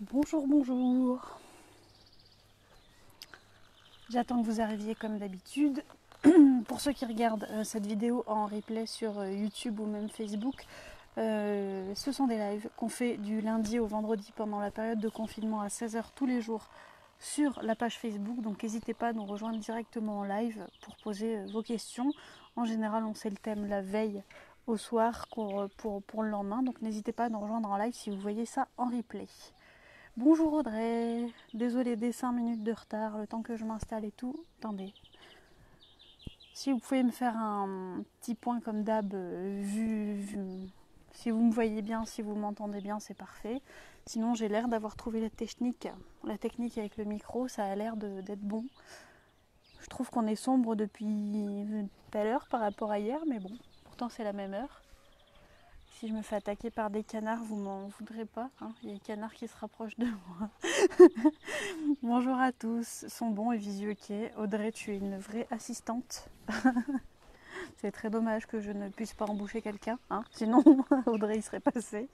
Bonjour, bonjour. J'attends que vous arriviez comme d'habitude. Pour ceux qui regardent cette vidéo en replay sur YouTube ou même Facebook, ce sont des lives qu'on fait du lundi au vendredi pendant la période de confinement à 16 h tous les jours sur la page Facebook. Donc n'hésitez pas à nous rejoindre directement en live pour poser vos questions. En général, on sait le thème la veille au soir pour le lendemain. Donc n'hésitez pas à nous rejoindre en live si vous voyez ça en replay. Bonjour Audrey, désolée des 5 minutes de retard, le temps que je m'installe et tout. Attendez. Si vous pouvez me faire un petit point comme d'hab, si vous me voyez bien, si vous m'entendez bien, c'est parfait. Sinon, j'ai l'air d'avoir trouvé la technique avec le micro, ça a l'air d'être bon. Je trouve qu'on est sombre depuis tout à l'heure par rapport à hier, mais bon, pourtant c'est la même heure. Si je me fais attaquer par des canards, vous m'en voudrez pas, hein. Il y a des canards qui se rapprochent de moi. Bonjour à tous, son bon et visueux quai. Audrey, tu es une vraie assistante. C'est très dommage que je ne puisse pas embaucher quelqu'un, hein. Sinon Audrey y serait passée.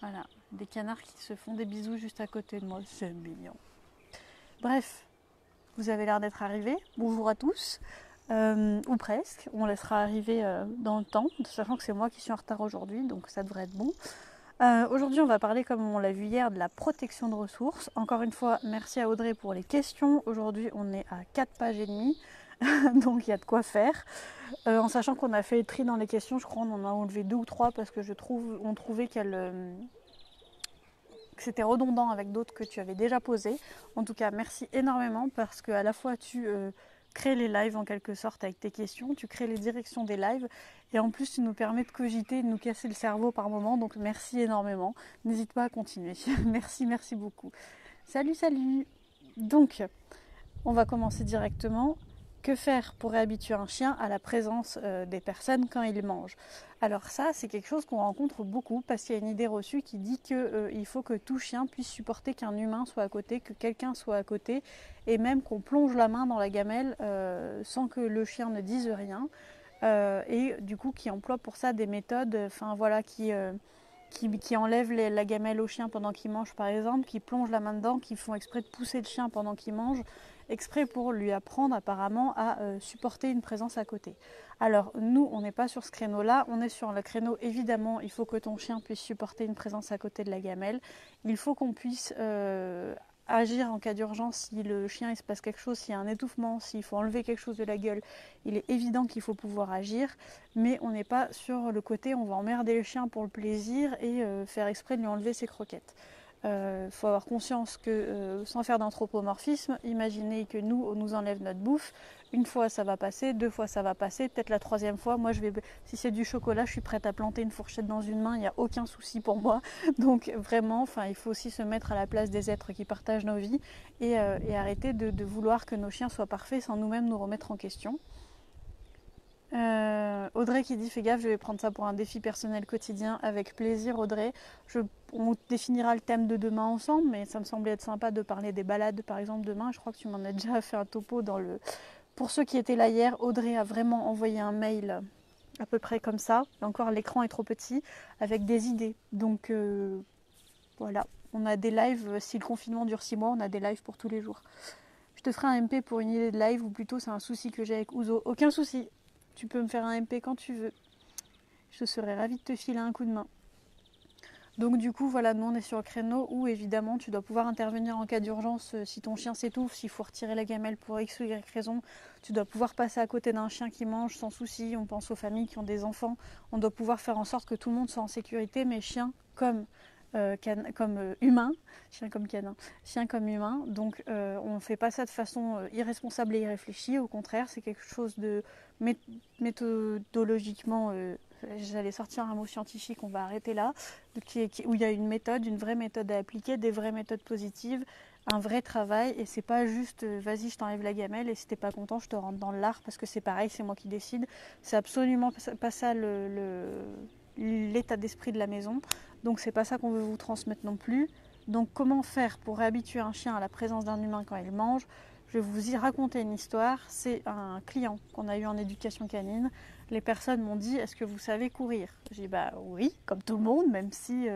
Voilà, des canards qui se font des bisous juste à côté de moi, c'est mignon. Bref, vous avez l'air d'être arrivés. Bonjour à tous. Ou presque, on laissera arriver dans le temps, sachant que c'est moi qui suis en retard aujourd'hui, donc ça devrait être bon. Aujourd'hui, on va parler, comme on l'a vu hier, de la protection de ressources. Encore une fois, merci à Audrey pour les questions. Aujourd'hui, on est à 4 pages et demie, donc il y a de quoi faire. En sachant qu'on a fait le tri dans les questions, je crois qu'on en a enlevé 2 ou 3 parce que on trouvait que c'était redondant avec d'autres que tu avais déjà posées. En tout cas, merci énormément parce qu'à la fois tu crées les lives en quelque sorte avec tes questions, tu crées les directions des lives et en plus tu nous permets de cogiter et de nous casser le cerveau par moment. Donc merci énormément. N'hésite pas à continuer. Merci, merci beaucoup. Salut, salut. Donc, on va commencer directement. Que faire pour réhabituer un chien à la présence des personnes quand il mange? Alors ça, c'est quelque chose qu'on rencontre beaucoup parce qu'il y a une idée reçue qui dit qu'il faut que tout chien puisse supporter qu'un humain soit à côté, que quelqu'un soit à côté, et même qu'on plonge la main dans la gamelle sans que le chien ne dise rien. Et du coup, qui emploie pour ça des méthodes, qui enlèvent la gamelle au chien pendant qu'il mange par exemple, qui plongent la main dedans, qui font exprès de pousser le chien pendant qu'il mange, exprès pour lui apprendre apparemment à supporter une présence à côté. Alors nous, on n'est pas sur ce créneau-là, on est sur le créneau évidemment, il faut que ton chien puisse supporter une présence à côté de la gamelle, il faut qu'on puisse agir en cas d'urgence si le chien il se passe quelque chose, s'il y a un étouffement, s'il faut enlever quelque chose de la gueule, il est évident qu'il faut pouvoir agir, mais on n'est pas sur le côté on va emmerder le chien pour le plaisir et faire exprès de lui enlever ses croquettes. Faut avoir conscience que sans faire d'anthropomorphisme, imaginez que nous, on nous enlève notre bouffe, une fois ça va passer, 2 fois ça va passer, peut-être la 3e fois, moi si c'est du chocolat, je suis prête à planter une fourchette dans une main, il n'y a aucun souci pour moi. Donc vraiment, il faut aussi se mettre à la place des êtres qui partagent nos vies et arrêter de vouloir que nos chiens soient parfaits sans nous-mêmes nous remettre en question. Audrey qui dit fais gaffe, je vais prendre ça pour un défi personnel quotidien avec plaisir. Audrey, on définira le thème de demain ensemble, mais ça me semblait être sympa de parler des balades par exemple demain. Je crois que tu m'en as déjà fait un topo dans le... Pour ceux qui étaient là hier, Audrey a vraiment envoyé un mail à peu près comme ça. Encore l'écran est trop petit, avec des idées. Donc voilà, on a des lives, si le confinement dure 6 mois, on a des lives pour tous les jours. Je te ferai un MP pour une idée de live, ou plutôt c'est un souci que j'ai avec Ouzo. Aucun souci, tu peux me faire un MP quand tu veux. Je serais ravie de te filer un coup de main. Donc du coup, voilà, nous on est sur le créneau où évidemment tu dois pouvoir intervenir en cas d'urgence si ton chien s'étouffe, s'il faut retirer la gamelle pour X ou Y raison. Tu dois pouvoir passer à côté d'un chien qui mange sans souci. On pense aux familles qui ont des enfants. On doit pouvoir faire en sorte que tout le monde soit en sécurité, mais chien comme humain, chien comme canin, chien comme humain. Donc on ne fait pas ça de façon irresponsable et irréfléchie. Au contraire, c'est quelque chose de méthodologiquement... j'allais sortir un mot scientifique, on va arrêter là, où il y a une méthode, une vraie méthode à appliquer, des vraies méthodes positives, un vrai travail, et c'est pas juste vas-y je t'enlève la gamelle et si t'es pas content je te rentre dans l'art parce que c'est pareil, c'est moi qui décide. C'est absolument pas ça l'état d'esprit de la maison, donc c'est pas ça qu'on veut vous transmettre non plus. Donc comment faire pour réhabituer un chien à la présence d'un humain quand il mange? Je vais vous y raconter une histoire. C'est un client qu'on a eu en éducation canine. Les personnes m'ont dit est-ce que vous savez courir? J'ai dit bah oui, comme tout le monde, même si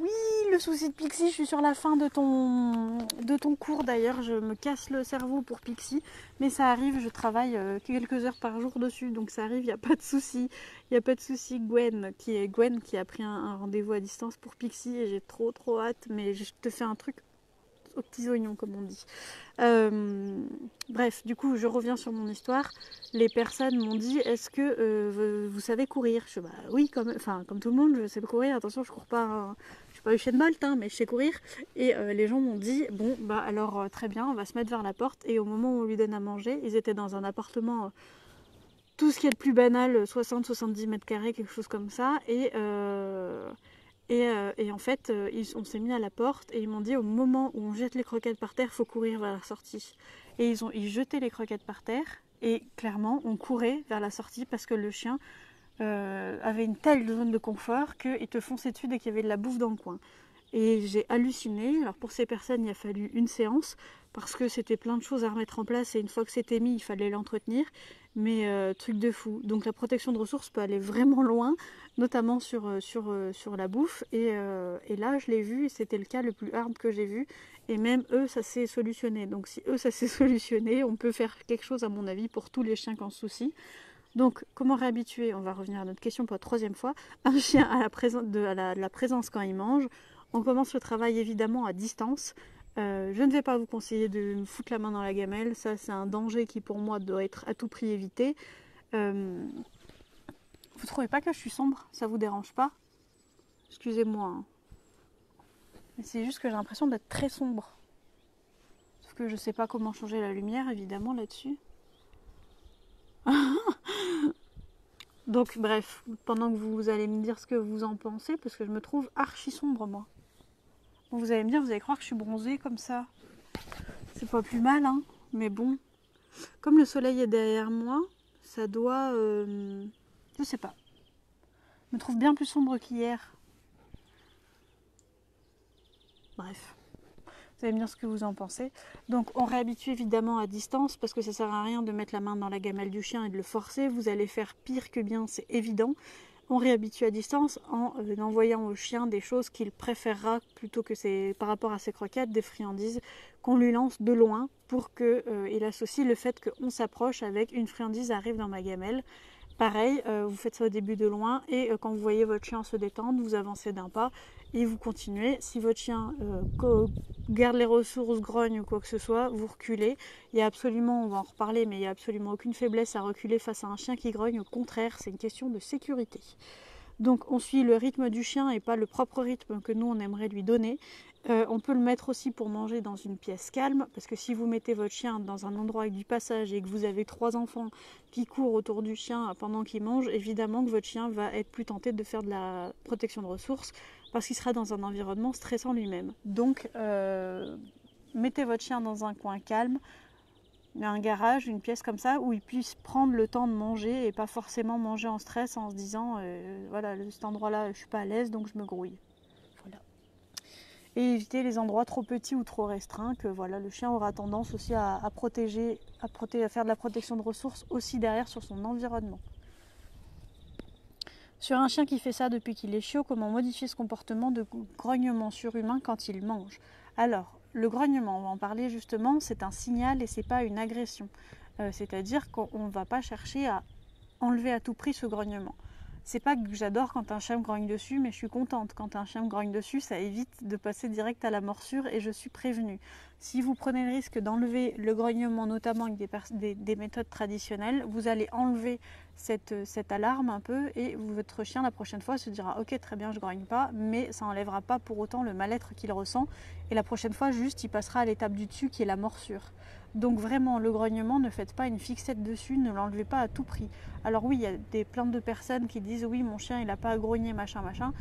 Oui, le souci de Pixie, je suis sur la fin de ton cours d'ailleurs, je me casse le cerveau pour Pixie, mais ça arrive, je travaille quelques heures par jour dessus, donc ça arrive, il n'y a pas de souci. Il n'y a pas de souci, Gwen qui a pris un rendez-vous à distance pour Pixie et j'ai trop hâte, mais je te fais un truc aux petits oignons comme on dit. Bref, du coup, je reviens sur mon histoire. Les personnes m'ont dit, est-ce que vous savez courir? Je dis, bah oui, comme tout le monde, je sais courir. Attention, je cours pas, je suis pas Usain Bolt, hein, mais je sais courir. Et les gens m'ont dit, bon, bah alors très bien, on va se mettre vers la porte. Et au moment où on lui donne à manger, ils étaient dans un appartement, tout ce qui est le plus banal, 60-70 mètres carrés, quelque chose comme ça. Et en fait, on s'est mis à la porte et ils m'ont dit au moment où on jette les croquettes par terre, il faut courir vers la sortie. Et ils jetaient les croquettes par terre et clairement, on courait vers la sortie parce que le chien avait une telle zone de confort qu'il te fonçait dessus dès qu'il y avait de la bouffe dans le coin. Et j'ai halluciné. Alors pour ces personnes, il a fallu une séance parce que c'était plein de choses à remettre en place et une fois que c'était mis, il fallait l'entretenir. Mais truc de fou. Donc la protection de ressources peut aller vraiment loin, notamment sur la bouffe. Et là, je l'ai vu et c'était le cas le plus hard que j'ai vu. Et même eux, ça s'est solutionné. Donc si eux, ça s'est solutionné, on peut faire quelque chose, à mon avis, pour tous les chiens qui en soucient. Donc, comment réhabituer, on va revenir à notre question pour la troisième fois, un chien à la présence quand il mange. On commence le travail évidemment à distance. Je ne vais pas vous conseiller de me foutre la main dans la gamelle, ça c'est un danger qui pour moi doit être à tout prix évité. Vous trouvez pas que je suis sombre? Ça vous dérange pas? Excusez-moi. Hein. Mais c'est juste que j'ai l'impression d'être très sombre. Sauf que je sais pas comment changer la lumière évidemment là-dessus. Donc bref, pendant que vous allez me dire ce que vous en pensez, parce que je me trouve archi sombre moi. Bon, vous allez me dire, vous allez croire que je suis bronzée comme ça. C'est pas plus mal, hein. Mais bon, comme le soleil est derrière moi, ça doit... je sais pas. Je me trouve bien plus sombre qu'hier. Bref. Vous allez me dire ce que vous en pensez. Donc on réhabitue évidemment à distance parce que ça sert à rien de mettre la main dans la gamelle du chien et de le forcer. Vous allez faire pire que bien, c'est évident. On réhabitue à distance en envoyant au chien des choses qu'il préférera plutôt que par rapport à ses croquettes, des friandises qu'on lui lance de loin pour qu'il associe le fait qu'on s'approche avec une friandise arrive dans ma gamelle. Pareil, vous faites ça au début de loin et quand vous voyez votre chien se détendre, vous avancez d'un pas et vous continuez. Si votre chien garde les ressources, grogne ou quoi que ce soit, vous reculez. Il y a absolument, on va en reparler, mais il n'y a absolument aucune faiblesse à reculer face à un chien qui grogne. Au contraire, c'est une question de sécurité. Donc on suit le rythme du chien et pas le propre rythme que nous on aimerait lui donner. On peut le mettre aussi pour manger dans une pièce calme, parce que si vous mettez votre chien dans un endroit avec du passage et que vous avez 3 enfants qui courent autour du chien pendant qu'il mange, évidemment que votre chien va être plus tenté de faire de la protection de ressources, parce qu'il sera dans un environnement stressant lui-même. Donc mettez votre chien dans un coin calme, un garage, une pièce comme ça, où il puisse prendre le temps de manger et pas forcément manger en stress en se disant voilà, cet endroit-là, je suis pas à l'aise, donc je me grouille. Voilà. Et éviter les endroits trop petits ou trop restreints, que voilà, le chien aura tendance aussi à protéger, à faire de la protection de ressources aussi derrière sur son environnement. Sur un chien qui fait ça depuis qu'il est chiot, comment modifier ce comportement de grognement surhumain quand il mange? Alors, le grognement, on va en parler justement, c'est un signal et c'est pas une agression. C'est-à-dire qu'on ne va pas chercher à enlever à tout prix ce grognement. C'est pas que j'adore quand un chien me grogne dessus, mais je suis contente. Quand un chien me grogne dessus, ça évite de passer direct à la morsure et je suis prévenue. Si vous prenez le risque d'enlever le grognement, notamment avec des méthodes traditionnelles, vous allez enlever cette alarme un peu et votre chien la prochaine fois se dira ok très bien je grogne pas, mais ça n'enlèvera pas pour autant le mal-être qu'il ressent et la prochaine fois juste il passera à l'étape du dessus qui est la morsure. Donc vraiment le grognement, ne faites pas une fixette dessus, ne l'enlevez pas à tout prix. Alors oui, il y a plein de personnes qui disent oui mon chien il n'a pas à grogner machin.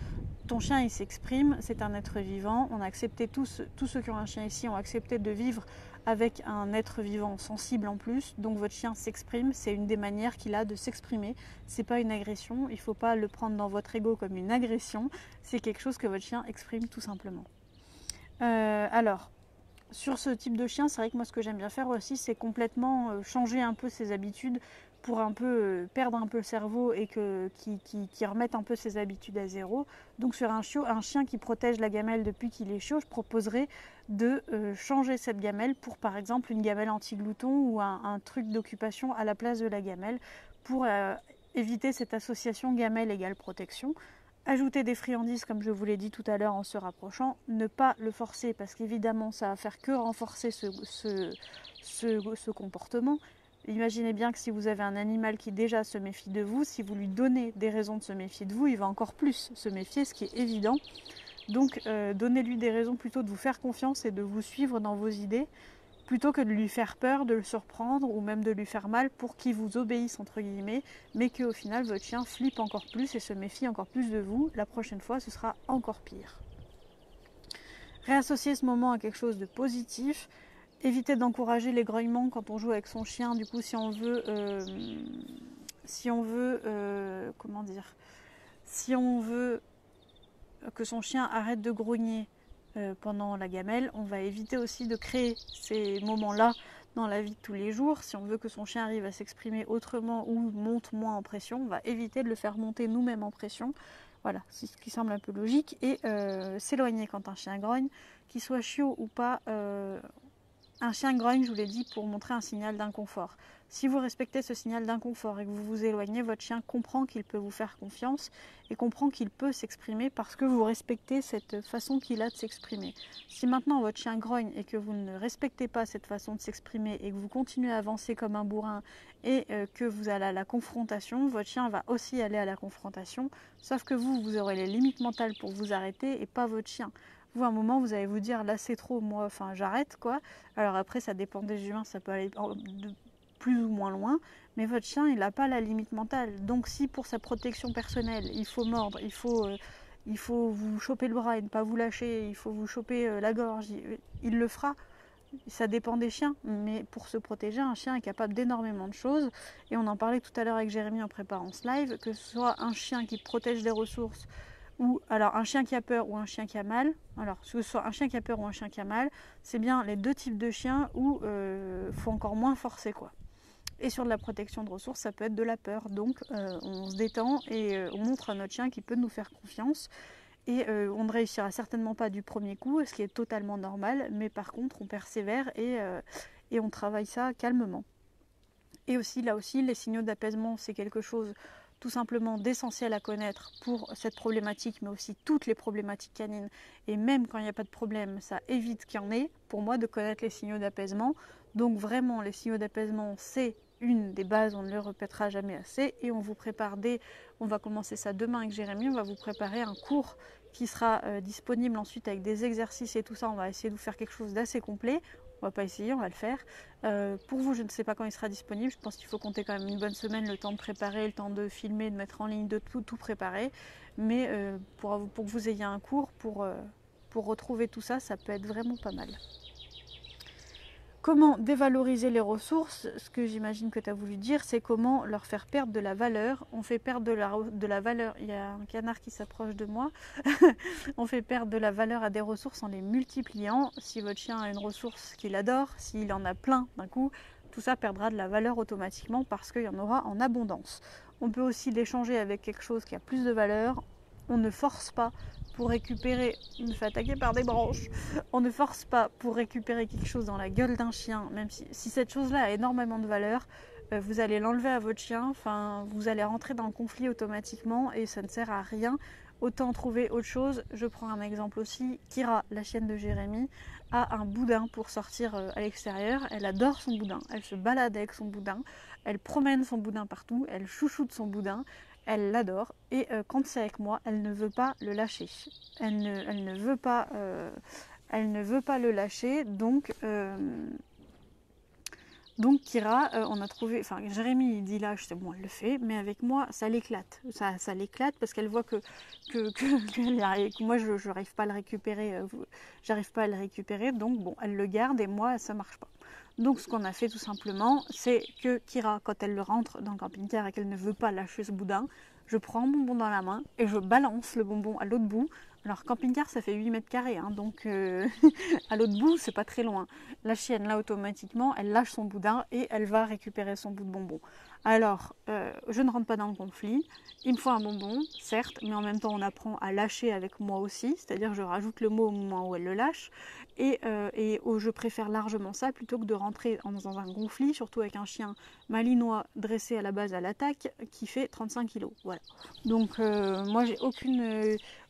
Ton chien il s'exprime, c'est un être vivant, on a accepté tous ceux qui ont un chien ici ont accepté de vivre avec un être vivant sensible en plus, donc votre chien s'exprime, c'est une des manières qu'il a de s'exprimer, c'est pas une agression, il ne faut pas le prendre dans votre ego comme une agression, c'est quelque chose que votre chien exprime tout simplement. Alors, sur ce type de chien, c'est vrai que moi ce que j'aime bien faire aussi, c'est complètement changer un peu ses habitudes pour un peu perdre un peu le cerveau et qui remette un peu ses habitudes à zéro. Donc sur un chien qui protège la gamelle depuis qu'il est chiot, je proposerais de changer cette gamelle pour par exemple une gamelle anti-glouton ou un truc d'occupation à la place de la gamelle pour éviter cette association gamelle égale protection. Ajouter des friandises comme je vous l'ai dit tout à l'heure en se rapprochant, ne pas le forcer parce qu'évidemment ça va faire que renforcer ce comportement. Imaginez bien que si vous avez un animal qui déjà se méfie de vous, si vous lui donnez des raisons de se méfier de vous, il va encore plus se méfier, ce qui est évident. Donc donnez-lui des raisons plutôt de vous faire confiance et de vous suivre dans vos idées, plutôt que de lui faire peur, de le surprendre ou même de lui faire mal pour qu'il vous obéisse entre guillemets, mais qu'au final votre chien flippe encore plus et se méfie encore plus de vous. La prochaine fois ce sera encore pire. Réassocier ce moment à quelque chose de positif. Éviter d'encourager les grognements quand on joue avec son chien. Du coup, si on veut que son chien arrête de grogner pendant la gamelle, on va éviter aussi de créer ces moments-là dans la vie de tous les jours. Si on veut que son chien arrive à s'exprimer autrement ou monte moins en pression, on va éviter de le faire monter nous-mêmes en pression. Voilà, c'est ce qui semble un peu logique. Et s'éloigner quand un chien grogne, qu'il soit chiot ou pas. Un chien grogne, je vous l'ai dit, pour montrer un signal d'inconfort. Si vous respectez ce signal d'inconfort et que vous vous éloignez, votre chien comprend qu'il peut vous faire confiance et comprend qu'il peut s'exprimer parce que vous respectez cette façon qu'il a de s'exprimer. Si maintenant votre chien grogne et que vous ne respectez pas cette façon de s'exprimer et que vous continuez à avancer comme un bourrin et que vous allez à la confrontation, votre chien va aussi aller à la confrontation, sauf que vous aurez les limites mentales pour vous arrêter et pas votre chien. Vous, à un moment, vous allez vous dire, là c'est trop, moi, enfin j'arrête quoi. Alors après, ça dépend des humains, ça peut aller de plus ou moins loin, mais votre chien, il n'a pas la limite mentale. Donc si pour sa protection personnelle, il faut mordre, il faut vous choper le bras et ne pas vous lâcher, il faut vous choper la gorge, il le fera. Ça dépend des chiens, mais pour se protéger, un chien est capable d'énormément de choses. Et on en parlait tout à l'heure avec Jérémy en préparant ce live, que ce soit un chien qui protège des ressources, ou alors un chien qui a peur ou un chien qui a mal. Alors, que ce soit un chien qui a peur ou un chien qui a mal, c'est bien les deux types de chiens où faut encore moins forcer quoi. Et sur de la protection de ressources, ça peut être de la peur. Donc, on se détend et on montre à notre chien qu'il peut nous faire confiance. Et on ne réussira certainement pas du premier coup, ce qui est totalement normal. Mais par contre, on persévère et on travaille ça calmement. Et aussi, là aussi, les signaux d'apaisement, c'est quelque chose tout simplement d'essentiel à connaître pour cette problématique, mais aussi toutes les problématiques canines. Et même quand il n'y a pas de problème, ça évite qu'il y en ait, pour moi, de connaître les signaux d'apaisement. Donc vraiment, les signaux d'apaisement, c'est une des bases, on ne le répétera jamais assez. Et on vous prépare on va commencer ça demain avec Jérémy, on va vous préparer un cours qui sera disponible ensuite avec des exercices et tout ça. On va essayer de vous faire quelque chose d'assez complet. On va pas essayer, on va le faire. Pour vous, je ne sais pas quand il sera disponible. Je pense qu'il faut compter quand même une bonne semaine, le temps de préparer, le temps de filmer, de mettre en ligne, de tout préparer. Mais pour que vous ayez un cours, pour retrouver tout ça, ça peut être vraiment pas mal. Comment dévaloriser les ressources? Ce que j'imagine que tu as voulu dire, c'est comment leur faire perdre de la valeur. On fait perdre de la valeur, il y a un canard qui s'approche de moi, on fait perdre de la valeur à des ressources en les multipliant. Si votre chien a une ressource qu'il adore, s'il en a plein d'un coup, tout ça perdra de la valeur automatiquement parce qu'il y en aura en abondance. On peut aussi l'échanger avec quelque chose qui a plus de valeur. On ne force pas pour récupérer, il me fait attaquer par des branches, on ne force pas pour récupérer quelque chose dans la gueule d'un chien, même si cette chose-là a énormément de valeur, vous allez l'enlever à votre chien, enfin vous allez rentrer dans le conflit automatiquement et ça ne sert à rien. Autant trouver autre chose. Je prends un exemple aussi, Kira, la chienne de Jérémy, a un boudin pour sortir à l'extérieur, elle adore son boudin, elle se balade avec son boudin, elle promène son boudin partout, elle chouchoute son boudin. Elle l'adore et quand c'est avec moi, elle ne veut pas le lâcher. Elle ne veut pas le lâcher. Donc Kira, on a trouvé, enfin Jérémy il dit lâche, c'est bon, elle le fait, mais avec moi ça l'éclate. Ça l'éclate parce qu'elle voit que moi je n'arrive pas à le récupérer. J'arrive pas à le récupérer, donc bon, elle le garde et moi ça marche pas. Donc ce qu'on a fait tout simplement, c'est que Kira, quand elle le rentre dans le camping-car et qu'elle ne veut pas lâcher ce boudin, je prends mon bonbon dans la main et je balance le bonbon à l'autre bout. Alors camping-car ça fait 8 mètres carrés, hein, donc à l'autre bout c'est pas très loin. La chienne là automatiquement elle lâche son boudin et elle va récupérer son bout de bonbon. Alors je ne rentre pas dans le conflit, il me faut un bonbon certes, mais en même temps on apprend à lâcher avec moi aussi, c'est-à-dire je rajoute le mot au moment où elle le lâche et je préfère largement ça plutôt que de rentrer dans un conflit, surtout avec un chien malinois dressé à la base à l'attaque qui fait 35 kg. Voilà. Donc moi j'ai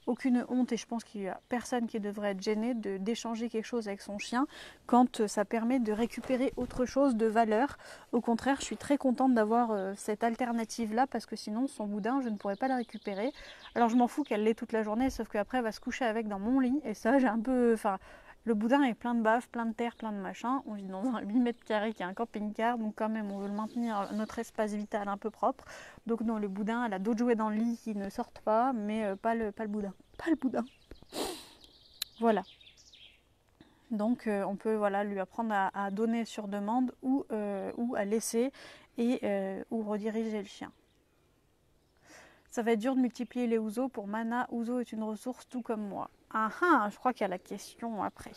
aucune honte et je pense qu'il n'y a personne qui devrait être gêné d'échanger quelque chose avec son chien quand ça permet de récupérer autre chose de valeur. Au contraire, je suis très contente d'avoir cette alternative là parce que sinon son boudin je ne pourrais pas le récupérer. Alors je m'en fous qu'elle l'ait toute la journée, sauf qu'après elle va se coucher avec dans mon lit et ça j'ai un peu... Le boudin est plein de bave, plein de terre, plein de machin. On vit dans un 8 mètres carrés qui est un camping-car, donc quand même on veut le maintenir notre espace vital un peu propre. Donc non, le boudin, elle a d'autres jouets dans le lit qui ne sortent pas, mais pas le boudin. Pas le boudin. Voilà. Donc on peut voilà, lui apprendre à donner sur demande ou à laisser et ou rediriger le chien. Ça va être dur de multiplier les ouzo. Pour Mana, ouzo est une ressource tout comme moi. Ah ah, je crois qu'il y a la question après.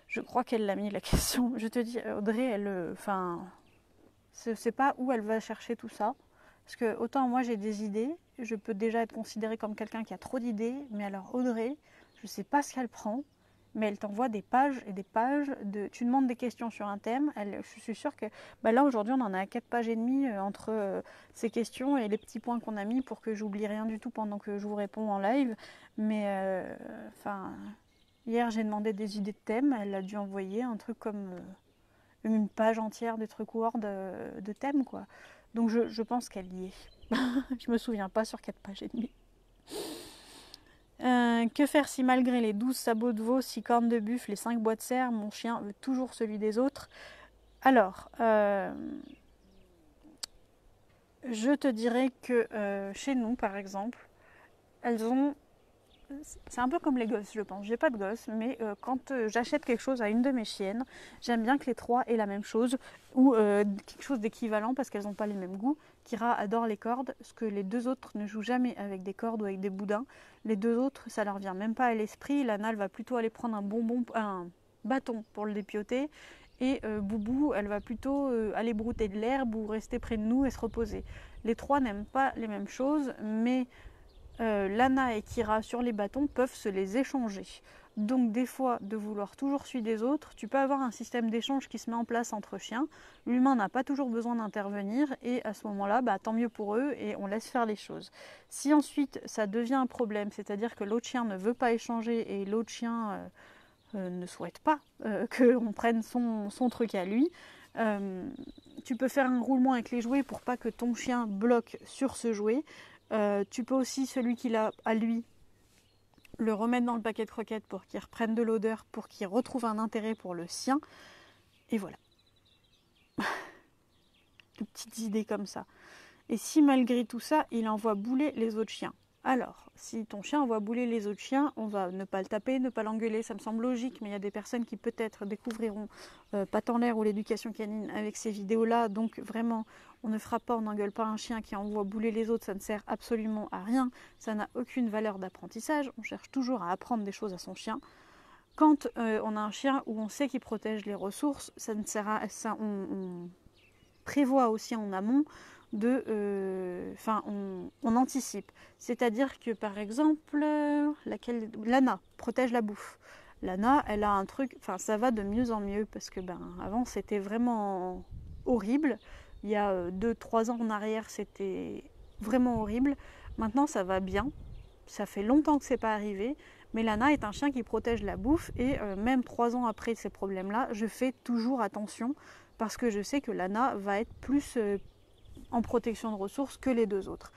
Je crois qu'elle l'a mis la question. Je te dis, Audrey, je sais pas où elle va chercher tout ça. Parce que autant moi j'ai des idées, je peux déjà être considérée comme quelqu'un qui a trop d'idées. Mais alors Audrey, je sais pas ce qu'elle prend. Mais elle t'envoie des pages et des pages de... Tu demandes des questions sur un thème, je suis sûre que... là aujourd'hui on en a 4 pages et demie entre ces questions et les petits points qu'on a mis pour que j'oublie rien du tout pendant que je vous réponds en live. Mais hier j'ai demandé des idées de thèmes, elle a dû envoyer un truc comme une page entière de trucs Word de thèmes quoi. Donc je pense qu'elle y est. Je me souviens pas sur 4 pages et demie. Que faire si malgré les 12 sabots de veau, 6 cornes de buffle, les 5 bois de serre, mon chien veut toujours celui des autres? Alors, je te dirais que chez nous, par exemple, elles ont... C'est un peu comme les gosses, je pense. J'ai pas de gosses, mais quand j'achète quelque chose à une de mes chiennes, j'aime bien que les 3 aient la même chose ou quelque chose d'équivalent parce qu'elles n'ont pas les mêmes goûts. Kira adore les cordes, ce que les 2 autres ne jouent jamais avec des cordes ou avec des boudins. Les 2 autres, ça leur vient même pas à l'esprit. Lana, elle va plutôt aller prendre un bâton pour le dépioter. Et Boubou, elle va plutôt aller brouter de l'herbe ou rester près de nous et se reposer. Les 3 n'aiment pas les mêmes choses, mais Lana et Kira sur les bâtons peuvent se les échanger. Donc des fois, de vouloir toujours suivre des autres, tu peux avoir un système d'échange qui se met en place entre chiens. L'humain n'a pas toujours besoin d'intervenir et à ce moment-là, tant mieux pour eux et on laisse faire les choses. Si ensuite ça devient un problème, c'est-à-dire que l'autre chien ne veut pas échanger et l'autre chien ne souhaite pas qu'on prenne son truc à lui, tu peux faire un roulement avec les jouets pour pas que ton chien bloque sur ce jouet. Tu peux aussi, celui qu'il a à lui, le remettre dans le paquet de croquettes pour qu'il reprenne de l'odeur, pour qu'il retrouve un intérêt pour le sien. Et voilà. De petites idées comme ça. Et si malgré tout ça, il envoie bouler les autres chiens. Alors, si ton chien envoie bouler les autres chiens, on va ne pas le taper, ne pas l'engueuler, ça me semble logique, mais il y a des personnes qui peut-être découvriront Patte en l'air ou l'éducation canine avec ces vidéos-là, donc vraiment, on ne frappe pas, on n'engueule pas un chien qui envoie bouler les autres, ça ne sert absolument à rien, ça n'a aucune valeur d'apprentissage, on cherche toujours à apprendre des choses à son chien. Quand on a un chien où on sait qu'il protège les ressources, ça ne sert à ça, on prévoit aussi en amont on anticipe. C'est-à-dire que par exemple, Lana protège la bouffe. Lana, elle a un truc, ça va de mieux en mieux parce que avant c'était vraiment horrible. Il y a 2-3 ans en arrière, c'était vraiment horrible. Maintenant, ça va bien. Ça fait longtemps que c'est pas arrivé. Mais Lana est un chien qui protège la bouffe et même 3 ans après ces problèmes-là, je fais toujours attention parce que je sais que Lana va être plus en protection de ressources que les 2 autres.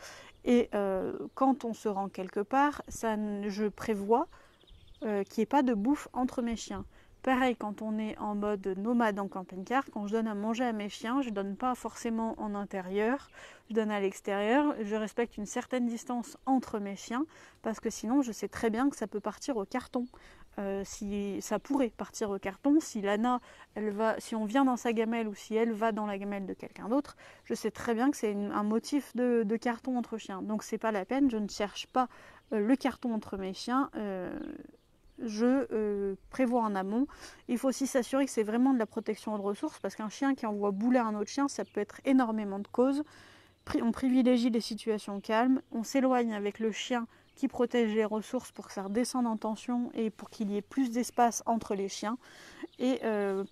Et quand on se rend quelque part, je prévois qu'il n'y ait pas de bouffe entre mes chiens. Pareil, quand on est en mode nomade en camping-car, quand je donne à manger à mes chiens, je ne donne pas forcément en intérieur, je donne à l'extérieur. Je respecte une certaine distance entre mes chiens, parce que sinon je sais très bien que ça peut partir au carton. Si ça pourrait partir au carton, si Lana, si on vient dans sa gamelle ou si elle va dans la gamelle de quelqu'un d'autre, je sais très bien que c'est un motif de carton entre chiens. Donc c'est pas la peine, je ne cherche pas le carton entre mes chiens, je prévois en amont. Il faut aussi s'assurer que c'est vraiment de la protection de ressources, parce qu'un chien qui envoie bouler un autre chien, ça peut être énormément de causes. On privilégie les situations calmes, on s'éloigne avec le chien qui protège les ressources pour que ça redescende en tension et pour qu'il y ait plus d'espace entre les chiens. Et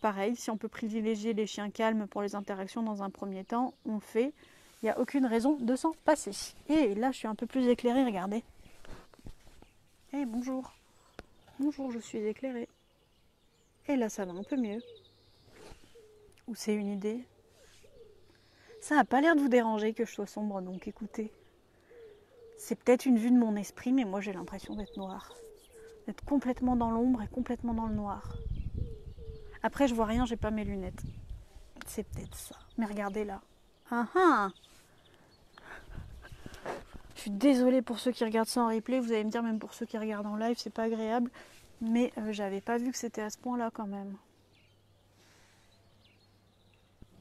pareil, si on peut privilégier les chiens calmes pour les interactions dans un premier temps, on le fait. Il n'y a aucune raison de s'en passer. Et là, je suis un peu plus éclairée, regardez. Eh, bonjour. Bonjour, je suis éclairée. Et là, ça va un peu mieux. Ou c'est une idée? Ça n'a pas l'air de vous déranger que je sois sombre, donc écoutez. C'est peut-être une vue de mon esprit, mais moi j'ai l'impression d'être noire. D'être complètement dans l'ombre et complètement dans le noir. Après, je vois rien, j'ai pas mes lunettes. C'est peut-être ça. Mais regardez là. Ah ah! Je suis désolée pour ceux qui regardent ça en replay. Vous allez me dire, même pour ceux qui regardent en live, c'est pas agréable. Mais j'avais pas vu que c'était à ce point-là quand même.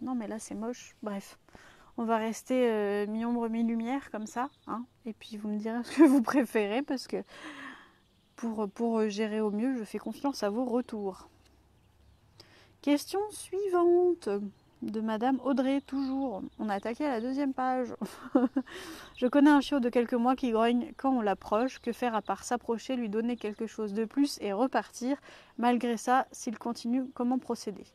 Non, mais là, c'est moche. Bref. On va rester mi-ombre, mi-lumière, comme ça. Hein, et puis, vous me direz ce que vous préférez, parce que pour gérer au mieux, je fais confiance à vos retours. Question suivante de Madame Audrey, toujours. On a attaqué à la deuxième page. Je connais un chiot de quelques mois qui grogne quand on l'approche. Que faire à part s'approcher, lui donner quelque chose de plus et repartir? Malgré ça, s'il continue, comment procéder?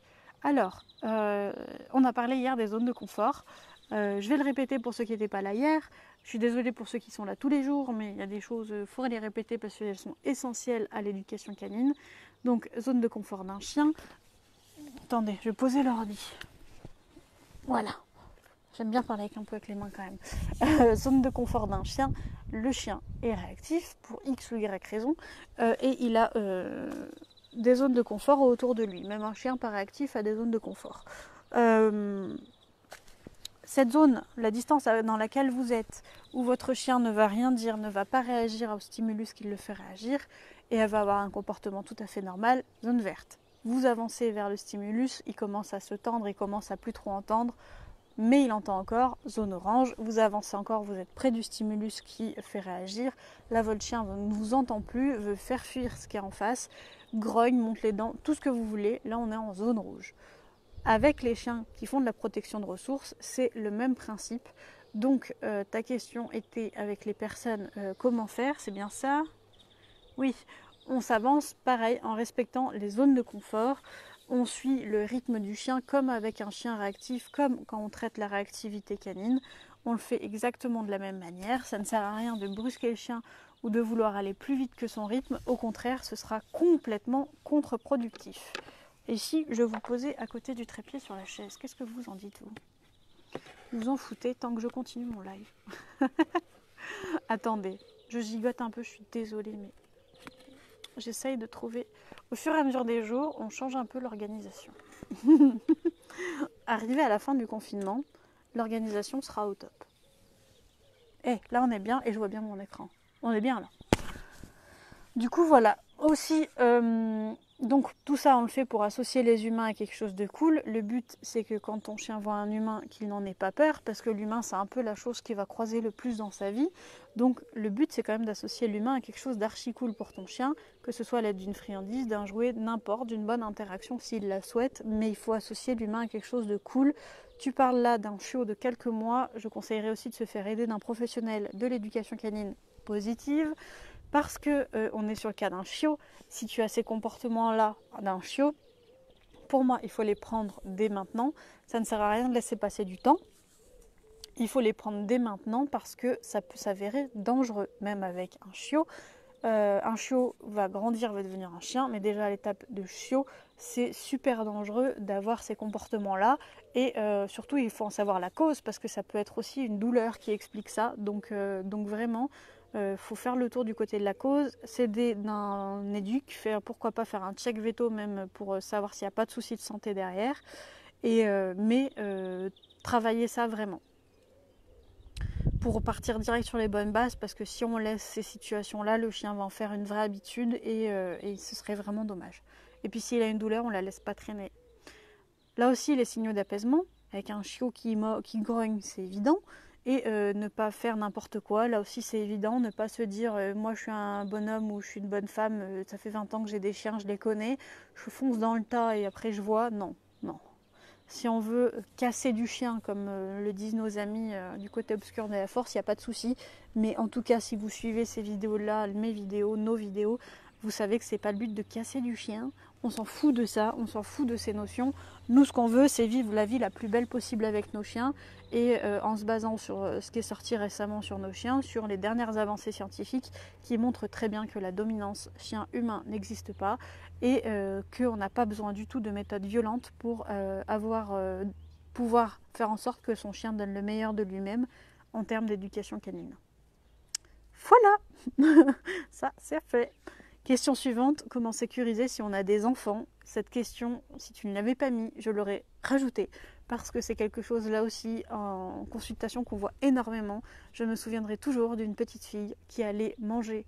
Alors, on a parlé hier des zones de confort. Je vais le répéter pour ceux qui n'étaient pas là hier. Je suis désolée pour ceux qui sont là tous les jours, mais il y a des choses, il faut les répéter parce qu'elles sont essentielles à l'éducation canine. Donc, zone de confort d'un chien. Attendez, je vais poser l'ordi. Voilà. J'aime bien parler un peu avec les mains quand même. Zone de confort d'un chien. Le chien est réactif pour X ou Y raison. Et il a des zones de confort autour de lui. Même un chien pas réactif a des zones de confort. Cette zone, la distance dans laquelle vous êtes, où votre chien ne va rien dire, ne va pas réagir au stimulus qui le fait réagir, et elle va avoir un comportement tout à fait normal, zone verte. Vous avancez vers le stimulus, il commence à se tendre, il commence à plus trop entendre, mais il entend encore, zone orange. Vous avancez encore, vous êtes près du stimulus qui fait réagir. Là, votre chien ne vous entend plus, veut faire fuir ce qui est en face, grogne, monte les dents, tout ce que vous voulez. Là, on est en zone rouge. Avec les chiens qui font de la protection de ressources, c'est le même principe. Donc, ta question était avec les personnes, comment faire? C'est bien ça? Oui, on s'avance pareil en respectant les zones de confort. On suit le rythme du chien comme avec un chien réactif, comme quand on traite la réactivité canine. On le fait exactement de la même manière. Ça ne sert à rien de brusquer le chien ou de vouloir aller plus vite que son rythme. Au contraire, ce sera complètement contre-productif. Et si je vous posais à côté du trépied sur la chaise, qu'est-ce que vous en dites, vous? Vous en foutez tant que je continue mon live. Attendez, je gigote un peu, je suis désolée, mais j'essaye de trouver... Au fur et à mesure des jours, on change un peu l'organisation. Arrivé à la fin du confinement, l'organisation sera au top. Là on est bien et je vois bien mon écran. On est bien là. Du coup voilà, aussi, donc tout ça on le fait pour associer les humains à quelque chose de cool. Le but c'est que quand ton chien voit un humain, qu'il n'en ait pas peur, parce que l'humain c'est un peu la chose qui va croiser le plus dans sa vie. Donc le but c'est quand même d'associer l'humain à quelque chose d'archi cool pour ton chien, que ce soit à l'aide d'une friandise, d'un jouet, n'importe, d'une bonne interaction s'il la souhaite, mais il faut associer l'humain à quelque chose de cool. Tu parles là d'un chiot de quelques mois, je conseillerais aussi de se faire aider d'un professionnel de l'éducation canine positive. Parce qu'on est sur le cas d'un chiot, si tu as ces comportements-là d'un chiot, pour moi, il faut les prendre dès maintenant. Ça ne sert à rien de laisser passer du temps. Il faut les prendre dès maintenant parce que ça peut s'avérer dangereux, même avec un chiot. Un chiot va grandir, va devenir un chien, mais déjà à l'étape de chiot, c'est super dangereux d'avoir ces comportements-là. Et surtout, il faut en savoir la cause parce que ça peut être aussi une douleur qui explique ça. Donc vraiment... faut faire le tour du côté de la cause, s'aider d'un éduc, pourquoi pas faire un check veto même pour savoir s'il n'y a pas de souci de santé derrière, mais travailler ça vraiment. Pour repartir direct sur les bonnes bases, parce que si on laisse ces situations-là, le chien va en faire une vraie habitude et ce serait vraiment dommage. Et puis s'il a une douleur, on ne la laisse pas traîner. Là aussi, les signaux d'apaisement, avec un chiot qui grogne, c'est évident. et ne pas faire n'importe quoi. Là aussi c'est évident, ne pas se dire moi je suis un bonhomme ou je suis une bonne femme, ça fait 20 ans que j'ai des chiens, je les connais, je fonce dans le tas et après je vois. Non, non. Si on veut casser du chien, comme le disent nos amis du côté obscur de la force, il n'y a pas de souci. Mais en tout cas, si vous suivez ces vidéos-là, mes vidéos, nos vidéos, vous savez que c'est pas le but de casser du chien. On s'en fout de ça, on s'en fout de ces notions. Nous, ce qu'on veut, c'est vivre la vie la plus belle possible avec nos chiens. Et en se basant sur ce qui est sorti récemment sur nos chiens, sur les dernières avancées scientifiques qui montrent très bien que la dominance chien-humain n'existe pas et qu'on n'a pas besoin du tout de méthodes violentes pour pouvoir faire en sorte que son chien donne le meilleur de lui-même en termes d'éducation canine. Voilà, ça c'est fait. Question suivante, comment sécuriser si on a des enfants? Cette question, si tu ne l'avais pas mis, je l'aurais rajoutée parce que c'est quelque chose là aussi en consultation qu'on voit énormément. Je me souviendrai toujours d'une petite fille qui allait manger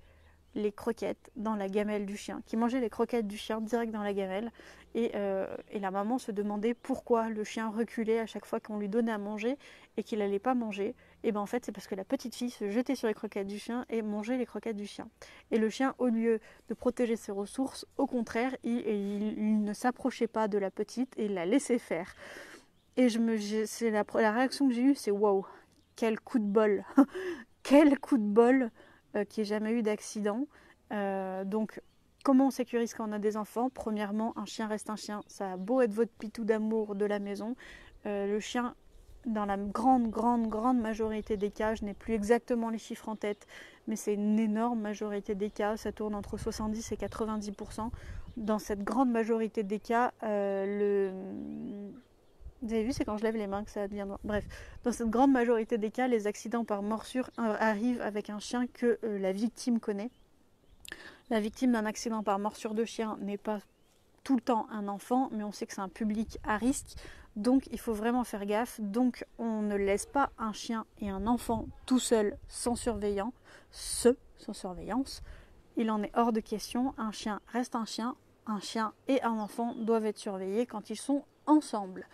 les croquettes dans la gamelle du chien, qui mangeait les croquettes du chien direct dans la gamelle, et la maman se demandait pourquoi le chien reculait à chaque fois qu'on lui donnait à manger et qu'il n'allait pas manger. Et bien en fait c'est parce que la petite fille se jetait sur les croquettes du chien et mangeait les croquettes du chien. Et le chien, au lieu de protéger ses ressources, au contraire, il ne s'approchait pas de la petite et il la laissait faire. Et c'est la réaction que j'ai eue, c'est waouh, quel coup de bol, quel coup de bol qu'il n'y ait jamais eu d'accident. Donc, comment on sécurise quand on a des enfants? Premièrement, un chien reste un chien. Ça a beau être votre pitou d'amour de la maison. Le chien, dans la grande majorité des cas, je n'ai plus exactement les chiffres en tête, mais c'est une énorme majorité des cas. Ça tourne entre 70 et 90%. Dans cette grande majorité des cas, vous avez vu, c'est quand je lève les mains que ça devient noir. Bref, dans cette grande majorité des cas, les accidents par morsure arrivent avec un chien que la victime connaît. La victime d'un accident par morsure de chien n'est pas tout le temps un enfant, mais on sait que c'est un public à risque. Donc il faut vraiment faire gaffe. Donc on ne laisse pas un chien et un enfant tout seul sans surveillance. Il en est hors de question. Un chien reste un chien. Un chien et un enfant doivent être surveillés quand ils sont ensemble.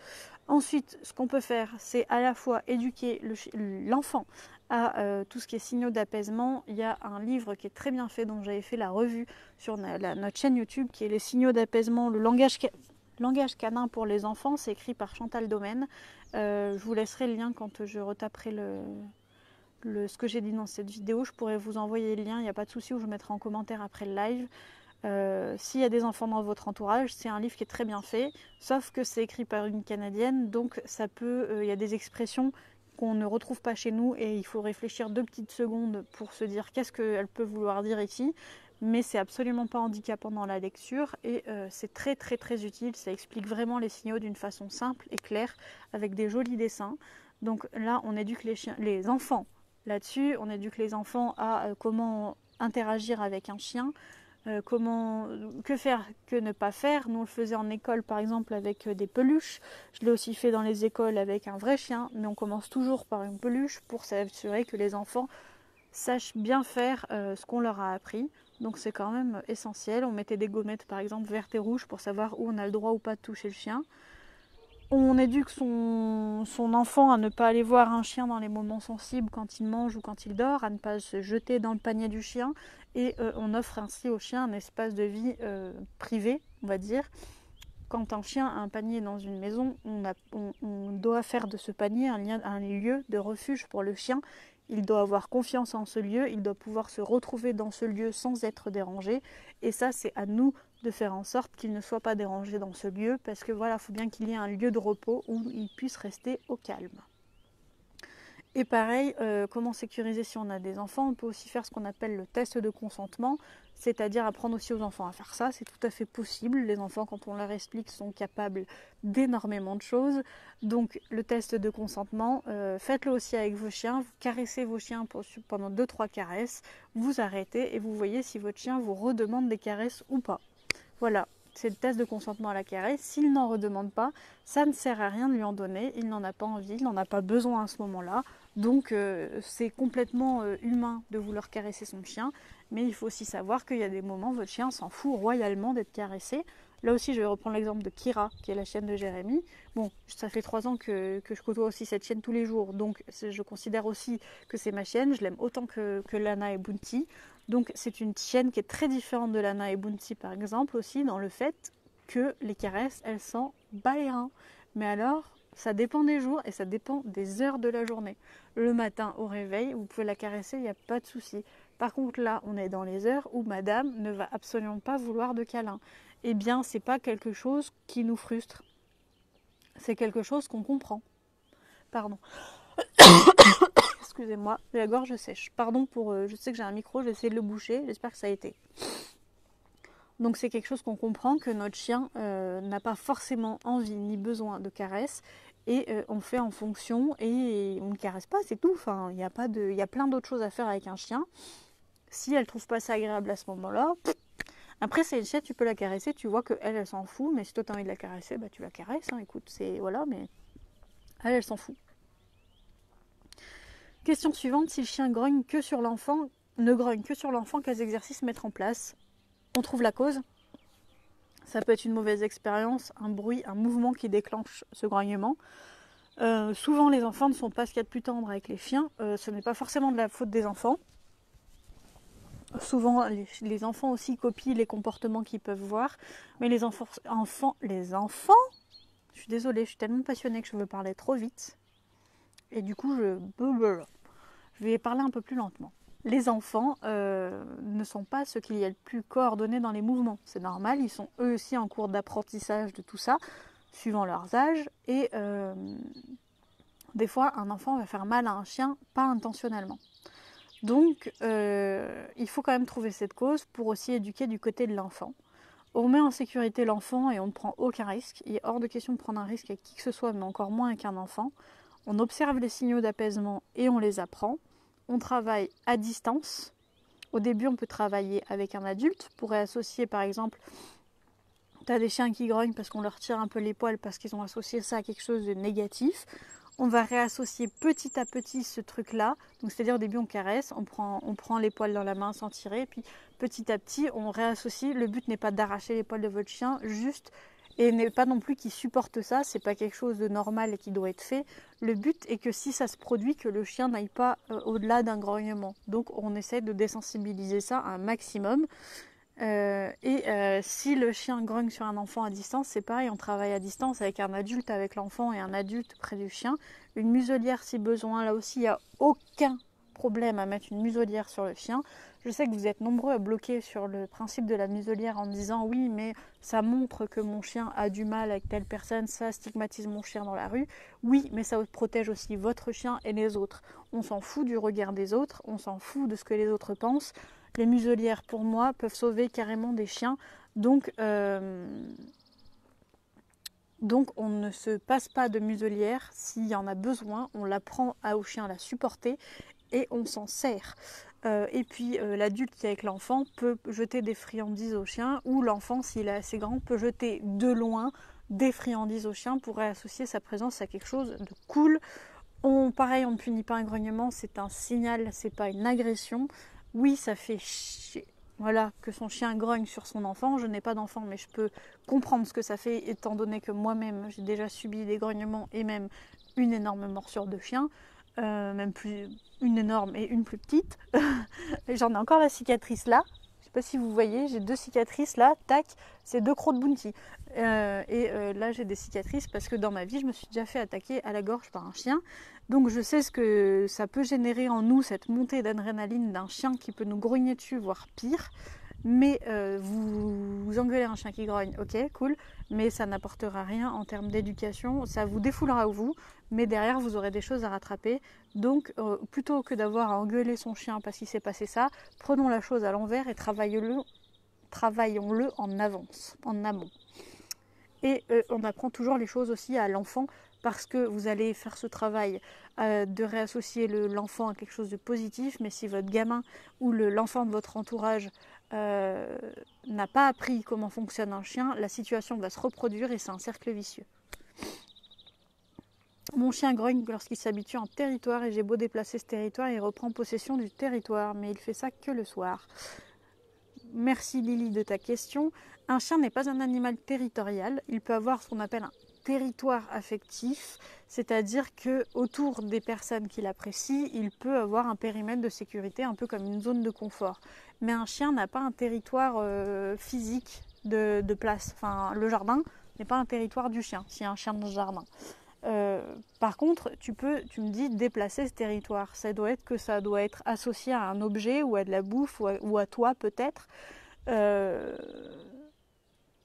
Ensuite, ce qu'on peut faire, c'est à la fois éduquer l'enfant à tout ce qui est signaux d'apaisement. Il y a un livre qui est très bien fait, dont j'avais fait la revue sur notre chaîne YouTube, qui est les signaux d'apaisement, le langage canin pour les enfants. C'est écrit par Chantal Domaine. Je vous laisserai le lien quand je retaperai ce que j'ai dit dans cette vidéo. Je pourrais vous envoyer le lien, il n'y a pas de souci, ou je mettrai en commentaire après le live. S'il y a des enfants dans votre entourage, c'est un livre qui est très bien fait, sauf que c'est écrit par une Canadienne, donc il y a des expressions qu'on ne retrouve pas chez nous et il faut réfléchir 2 petites secondes pour se dire qu'est-ce qu'elle peut vouloir dire ici, mais c'est absolument pas handicapant dans la lecture et c'est très utile. Ça explique vraiment les signaux d'une façon simple et claire avec des jolis dessins. Donc là on éduque les enfants là-dessus, on éduque les enfants à comment interagir avec un chien, que faire, que ne pas faire. Nous on le faisait en école par exemple avec des peluches. Je l'ai aussi fait dans les écoles avec un vrai chien, mais on commence toujours par une peluche pour s'assurer que les enfants sachent bien faire ce qu'on leur a appris. Donc c'est quand même essentiel. On mettait des gommettes par exemple vertes et rouges pour savoir où on a le droit ou pas de toucher le chien. On éduque son enfant à ne pas aller voir un chien dans les moments sensibles quand il mange ou quand il dort, à ne pas se jeter dans le panier du chien, et on offre ainsi au chien un espace de vie privé, on va dire. Quand un chien a un panier dans une maison, on doit faire de ce panier un lieu de refuge pour le chien. Il doit avoir confiance en ce lieu, il doit pouvoir se retrouver dans ce lieu sans être dérangé. Et ça, c'est à nous de faire en sorte qu'il ne soit pas dérangé dans ce lieu, parce que voilà, il faut bien qu'il y ait un lieu de repos où il puisse rester au calme. Et pareil, comment sécuriser si on a des enfants? On peut aussi faire ce qu'on appelle le test de consentement, c'est-à-dire apprendre aussi aux enfants à faire ça. C'est tout à fait possible. Les enfants, quand on leur explique, sont capables d'énormément de choses. Donc le test de consentement, faites-le aussi avec vos chiens. Vous caressez vos chiens pendant 2-3 caresses, vous arrêtez et vous voyez si votre chien vous redemande des caresses ou pas. Voilà, c'est le test de consentement à la caresse. S'il n'en redemande pas, ça ne sert à rien de lui en donner. Il n'en a pas envie, il n'en a pas besoin à ce moment-là. Donc c'est complètement humain de vouloir caresser son chien. Mais il faut aussi savoir qu'il y a des moments où votre chien s'en fout royalement d'être caressé. Là aussi, je vais reprendre l'exemple de Kira, qui est la chienne de Jérémy. Bon, ça fait 3 ans que je côtoie aussi cette chienne tous les jours, donc je considère aussi que c'est ma chienne. Je l'aime autant que Lana et Bounty. Donc c'est une chienne qui est très différente de Lana et Bounty, par exemple, aussi dans le fait que les caresses, elles s'en bat les reins. Mais alors, ça dépend des jours et ça dépend des heures de la journée. Le matin au réveil, vous pouvez la caresser, il n'y a pas de souci. Par contre là, on est dans les heures où madame ne va absolument pas vouloir de câlin. Eh bien, c'est pas quelque chose qui nous frustre. C'est quelque chose qu'on comprend. Pardon. Excusez-moi, la gorge sèche. Pardon pour... je sais que j'ai un micro, je vais essayer de le boucher. J'espère que ça a été. Donc c'est quelque chose qu'on comprend, que notre chien n'a pas forcément envie ni besoin de caresses. Et on fait en fonction et on ne caresse pas, c'est tout. Enfin, il y a plein d'autres choses à faire avec un chien. Si elle ne trouve pas ça agréable à ce moment-là... Après, c'est une chienne, tu peux la caresser, tu vois qu'elle, elle s'en fout. Mais si toi, tu as envie de la caresser, bah, tu la caresses. Hein, écoute, c'est... Voilà, mais elle s'en fout. Question suivante, si le chien grogne que sur l'enfant, ne grogne que sur l'enfant, quels exercices mettre en place? On trouve la cause. Ça peut être une mauvaise expérience, un bruit, un mouvement qui déclenche ce grognement. Souvent, les enfants ne sont pas ce qu'il y a de plus tendre avec les chiens. Ce n'est pas forcément de la faute des enfants. Souvent, les enfants aussi copient les comportements qu'ils peuvent voir. Mais les enfants, je suis désolée, je suis tellement passionnée que je veux parler trop vite. Et du coup, je vais parler un peu plus lentement. Les enfants ne sont pas ce qu'il y a de plus coordonné dans les mouvements. C'est normal, ils sont eux aussi en cours d'apprentissage de tout ça, suivant leurs âges. Et des fois, un enfant va faire mal à un chien, pas intentionnellement. Donc, il faut quand même trouver cette cause pour aussi éduquer du côté de l'enfant. On met en sécurité l'enfant et on ne prend aucun risque. Il est hors de question de prendre un risque avec qui que ce soit, mais encore moins avec un enfant. On observe les signaux d'apaisement et on les apprend. On travaille à distance. Au début, on peut travailler avec un adulte pour associer, par exemple, tu as des chiens qui grognent parce qu'on leur tire un peu les poils parce qu'ils ont associé ça à quelque chose de négatif. On va réassocier petit à petit ce truc-là. Donc, c'est-à-dire au début, on caresse, on prend les poils dans la main sans tirer. Puis petit à petit, on réassocie. Le but n'est pas d'arracher les poils de votre chien, juste, et n'est pas non plus qu'il supporte ça. C'est pas quelque chose de normal et qui doit être fait. Le but est que si ça se produit, que le chien n'aille pas au-delà d'un grognement. Donc, on essaie de désensibiliser ça un maximum. Si le chien grogne sur un enfant à distance, c'est pareil, on travaille à distance avec un adulte avec l'enfant et un adulte près du chien. Une muselière si besoin, là aussi il n'y a aucun problème à mettre une muselière sur le chien. Je sais que vous êtes nombreux à bloquer sur le principe de la muselière en disant oui mais ça montre que mon chien a du mal avec telle personne, ça stigmatise mon chien dans la rue. Oui mais ça protège aussi votre chien et les autres. On s'en fout du regard des autres, on s'en fout de ce que les autres pensent. Les muselières, pour moi, peuvent sauver carrément des chiens. Donc on ne se passe pas de muselière. S'il y en a besoin, on l'apprend au chien à la supporter et on s'en sert. Et puis l'adulte qui est avec l'enfant peut jeter des friandises au chien, ou l'enfant, s'il est assez grand, peut jeter de loin des friandises au chien pour réassocier sa présence à quelque chose de cool. Pareil, on ne punit pas un grognement, c'est un signal, c'est pas une agression. Oui, ça fait chier. Voilà, que son chien grogne sur son enfant. Je n'ai pas d'enfant, mais je peux comprendre ce que ça fait, étant donné que moi-même, j'ai déjà subi des grognements et même une énorme morsure de chien. Même plus une énorme et une plus petite. J'en ai encore la cicatrice là. Je sais pas si vous voyez, j'ai 2 cicatrices là, tac, c'est 2 crocs de Bounty. Là, j'ai des cicatrices parce que dans ma vie, je me suis déjà fait attaquer à la gorge par un chien. Donc, je sais ce que ça peut générer en nous, cette montée d'adrénaline d'un chien qui peut nous grogner dessus, voire pire. Mais vous engueulez un chien qui grogne, ok, cool, mais ça n'apportera rien en termes d'éducation. Ça vous défoulera vous, mais derrière, vous aurez des choses à rattraper. Donc, plutôt que d'avoir à engueuler son chien parce qu'il s'est passé ça, prenons la chose à l'envers et travaillons-le en avance, en amont. Et on apprend toujours les choses aussi à l'enfant parce que vous allez faire ce travail de réassocier l'enfant à quelque chose de positif, mais si votre gamin ou l'enfant de votre entourage n'a pas appris comment fonctionne un chien, la situation va se reproduire et c'est un cercle vicieux. Mon chien grogne lorsqu'il s'habitue en territoire et j'ai beau déplacer ce territoire, il reprend possession du territoire, mais il fait ça que le soir. merci Lily de ta question. Un chien n'est pas un animal territorial. Il peut avoir ce qu'on appelle un territoire affectif, c'est-à-dire que autour des personnes qu'il apprécie, il peut avoir un périmètre de sécurité, un peu comme une zone de confort. Mais un chien n'a pas un territoire physique de place. Enfin, le jardin n'est pas un territoire du chien, s'il y a un chien dans le jardin. Par contre, tu me dis déplacer ce territoire. Ça doit être associé à un objet ou à de la bouffe ou à toi peut-être.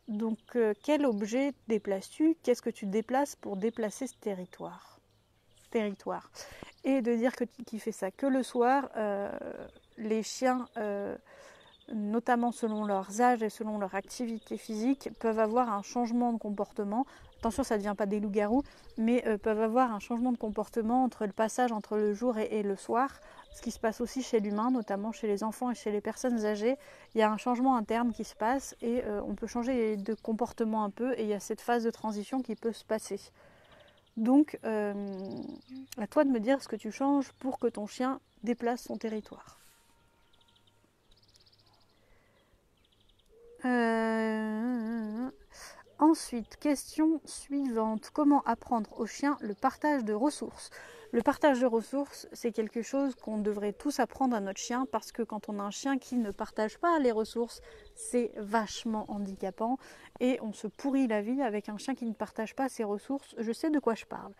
Donc, quel objet déplaces-tu? Qu'est-ce que tu déplaces pour déplacer ce territoire? Et de dire qu'il fait ça que le soir, les chiens, notamment selon leurs âges et selon leur activité physique, peuvent avoir un changement de comportement. Attention, ça ne devient pas des loups-garous, mais peuvent avoir un changement de comportement entre le passage entre le jour et le soir. Ce qui se passe aussi chez l'humain, notamment chez les enfants et chez les personnes âgées. Il y a un changement interne qui se passe et on peut changer de comportement un peu et il y a cette phase de transition qui peut se passer. Donc, à toi de me dire ce que tu changes pour que ton chien déplace son territoire. Ensuite, question suivante. Comment apprendre au chien le partage de ressources? Le partage de ressources, c'est quelque chose qu'on devrait tous apprendre à notre chien parce que quand on a un chien qui ne partage pas les ressources, c'est vachement handicapant et on se pourrit la vie avec un chien qui ne partage pas ses ressources. Je sais de quoi je parle.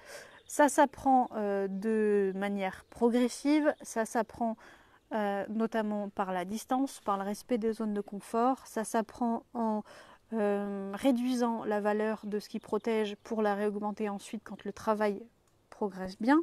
Ça s'apprend de manière progressive, ça s'apprend notamment par la distance, par le respect des zones de confort, ça s'apprend en réduisant la valeur de ce qui protège pour la réaugmenter ensuite quand le travail progresse bien.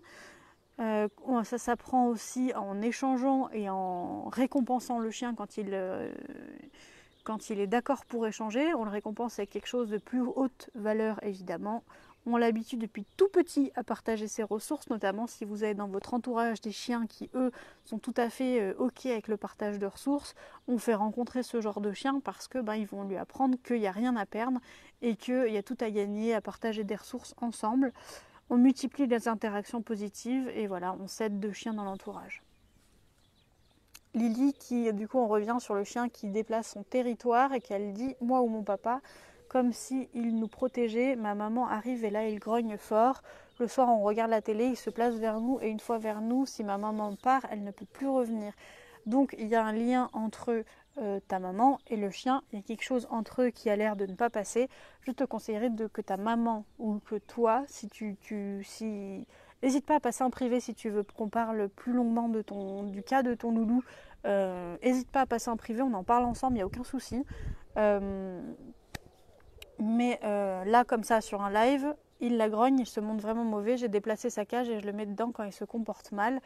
Ça s'apprend aussi en échangeant et en récompensant le chien quand il est d'accord pour échanger. On le récompense avec quelque chose de plus haute valeur évidemment. On l'habitue depuis tout petit à partager ses ressources, notamment si vous avez dans votre entourage des chiens qui, eux, sont tout à fait OK avec le partage de ressources. On fait rencontrer ce genre de chien parce que ils vont lui apprendre qu'il n'y a rien à perdre et qu'il y a tout à gagner à partager des ressources ensemble. On multiplie les interactions positives et voilà, on s'aide de chiens dans l'entourage. Lily, du coup, on revient sur le chien qui déplace son territoire et qu'elle dit « moi ou mon papa ». Comme s'il nous protégeait, ma maman arrive et là il grogne fort. Le soir on regarde la télé, il se place vers nous et une fois vers nous, si ma maman part, elle ne peut plus revenir. Donc il y a un lien entre ta maman et le chien, il y a quelque chose entre eux qui a l'air de ne pas passer. Je te conseillerais que ta maman ou que toi, n'hésite pas à passer en privé si tu veux qu'on parle plus longuement du cas de ton loulou. N'hésite pas à passer en privé, on en parle ensemble, il n'y a aucun souci. Mais là, comme ça, sur un live, il la grogne, il se montre vraiment mauvais. J'ai déplacé sa cage et je le mets dedans quand il se comporte mal.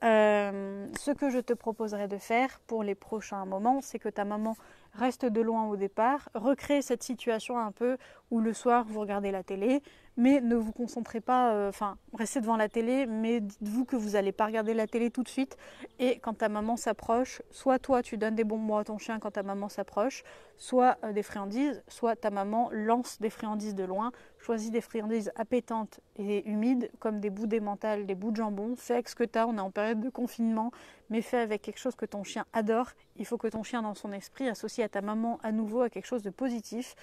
Ce que je te proposerais de faire pour les prochains moments, c'est que ta maman reste de loin au départ, recrée cette situation un peu où le soir vous regardez la télé, mais ne vous concentrez pas, restez devant la télé, mais dites-vous que vous n'allez pas regarder la télé tout de suite. Et quand ta maman s'approche, soit toi tu donnes des bonbons à ton chien quand ta maman s'approche, soit des friandises, soit ta maman lance des friandises de loin. Choisis des friandises appétantes et humides comme des bouts d'émental, des bouts de jambon. Fais avec ce que tu as, on est en période de confinement, mais fais avec quelque chose que ton chien adore. Il faut que ton chien dans son esprit associe à ta maman à nouveau à quelque chose de positif.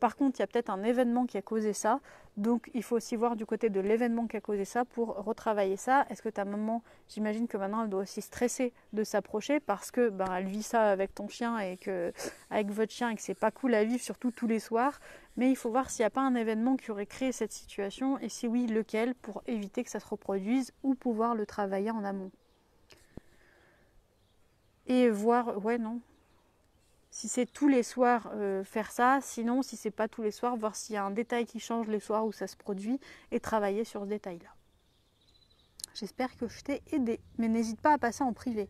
Par contre, il y a peut-être un événement qui a causé ça, donc il faut aussi voir du côté de l'événement qui a causé ça pour retravailler ça. Est-ce que ta maman, j'imagine que maintenant elle doit aussi stresser de s'approcher parce que elle vit ça avec ton chien et que avec votre chien et que c'est pas cool à vivre, surtout tous les soirs. Mais il faut voir s'il n'y a pas un événement qui aurait créé cette situation et si oui, lequel, pour éviter que ça se reproduise ou pouvoir le travailler en amont. Et voir, si c'est tous les soirs, faire ça. Sinon, si c'est pas tous les soirs, voir s'il y a un détail qui change les soirs où ça se produit et travailler sur ce détail-là. J'espère que je t'ai aidé, mais n'hésite pas à passer en privé.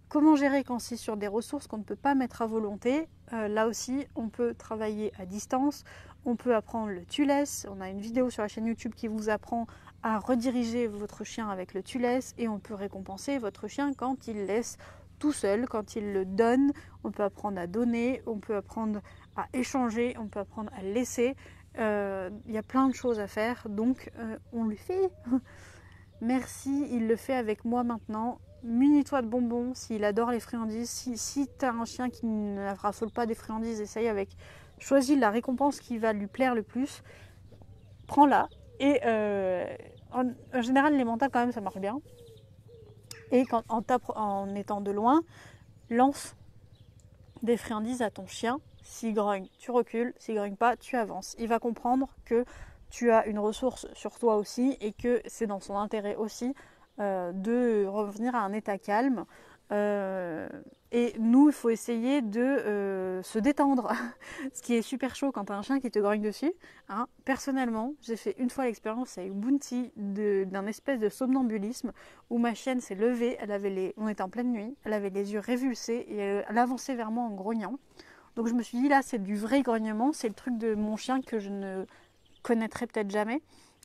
Comment gérer quand c'est sur des ressources qu'on ne peut pas mettre à volonté? Là aussi, on peut travailler à distance. On peut apprendre le tu laisses. On a une vidéo sur la chaîne YouTube qui vous apprend à rediriger votre chien avec le tu laisses et on peut récompenser votre chien quand il laisse tout seul, quand il le donne. On peut apprendre à donner, on peut apprendre à échanger, on peut apprendre à laisser. Il y a plein de choses à faire, donc on le fait. Merci, il le fait avec moi maintenant. munis-toi de bonbons s'il adore les friandises. Si tu as un chien qui ne raffole pas des friandises, essaye avec. Choisis la récompense qui va lui plaire le plus, prends-la. Et en général, les mentales, quand même, ça marche bien. Et en étant de loin, lance des friandises à ton chien. S'il grogne, tu recules. S'il grogne pas, tu avances. Il va comprendre que tu as une ressource sur toi aussi et que c'est dans son intérêt aussi de revenir à un état calme. Et nous, il faut essayer de se détendre. Ce qui est super chaud quand tu as un chien qui te grogne dessus. Hein. Personnellement, j'ai fait une fois l'expérience avec Bounty d'un espèce de somnambulisme où ma chienne s'est levée, on était en pleine nuit, elle avait les yeux révulsés et elle avançait vers moi en grognant. Donc je me suis dit là, c'est du vrai grognement, c'est le truc de mon chien que je ne connaîtrais peut-être jamais.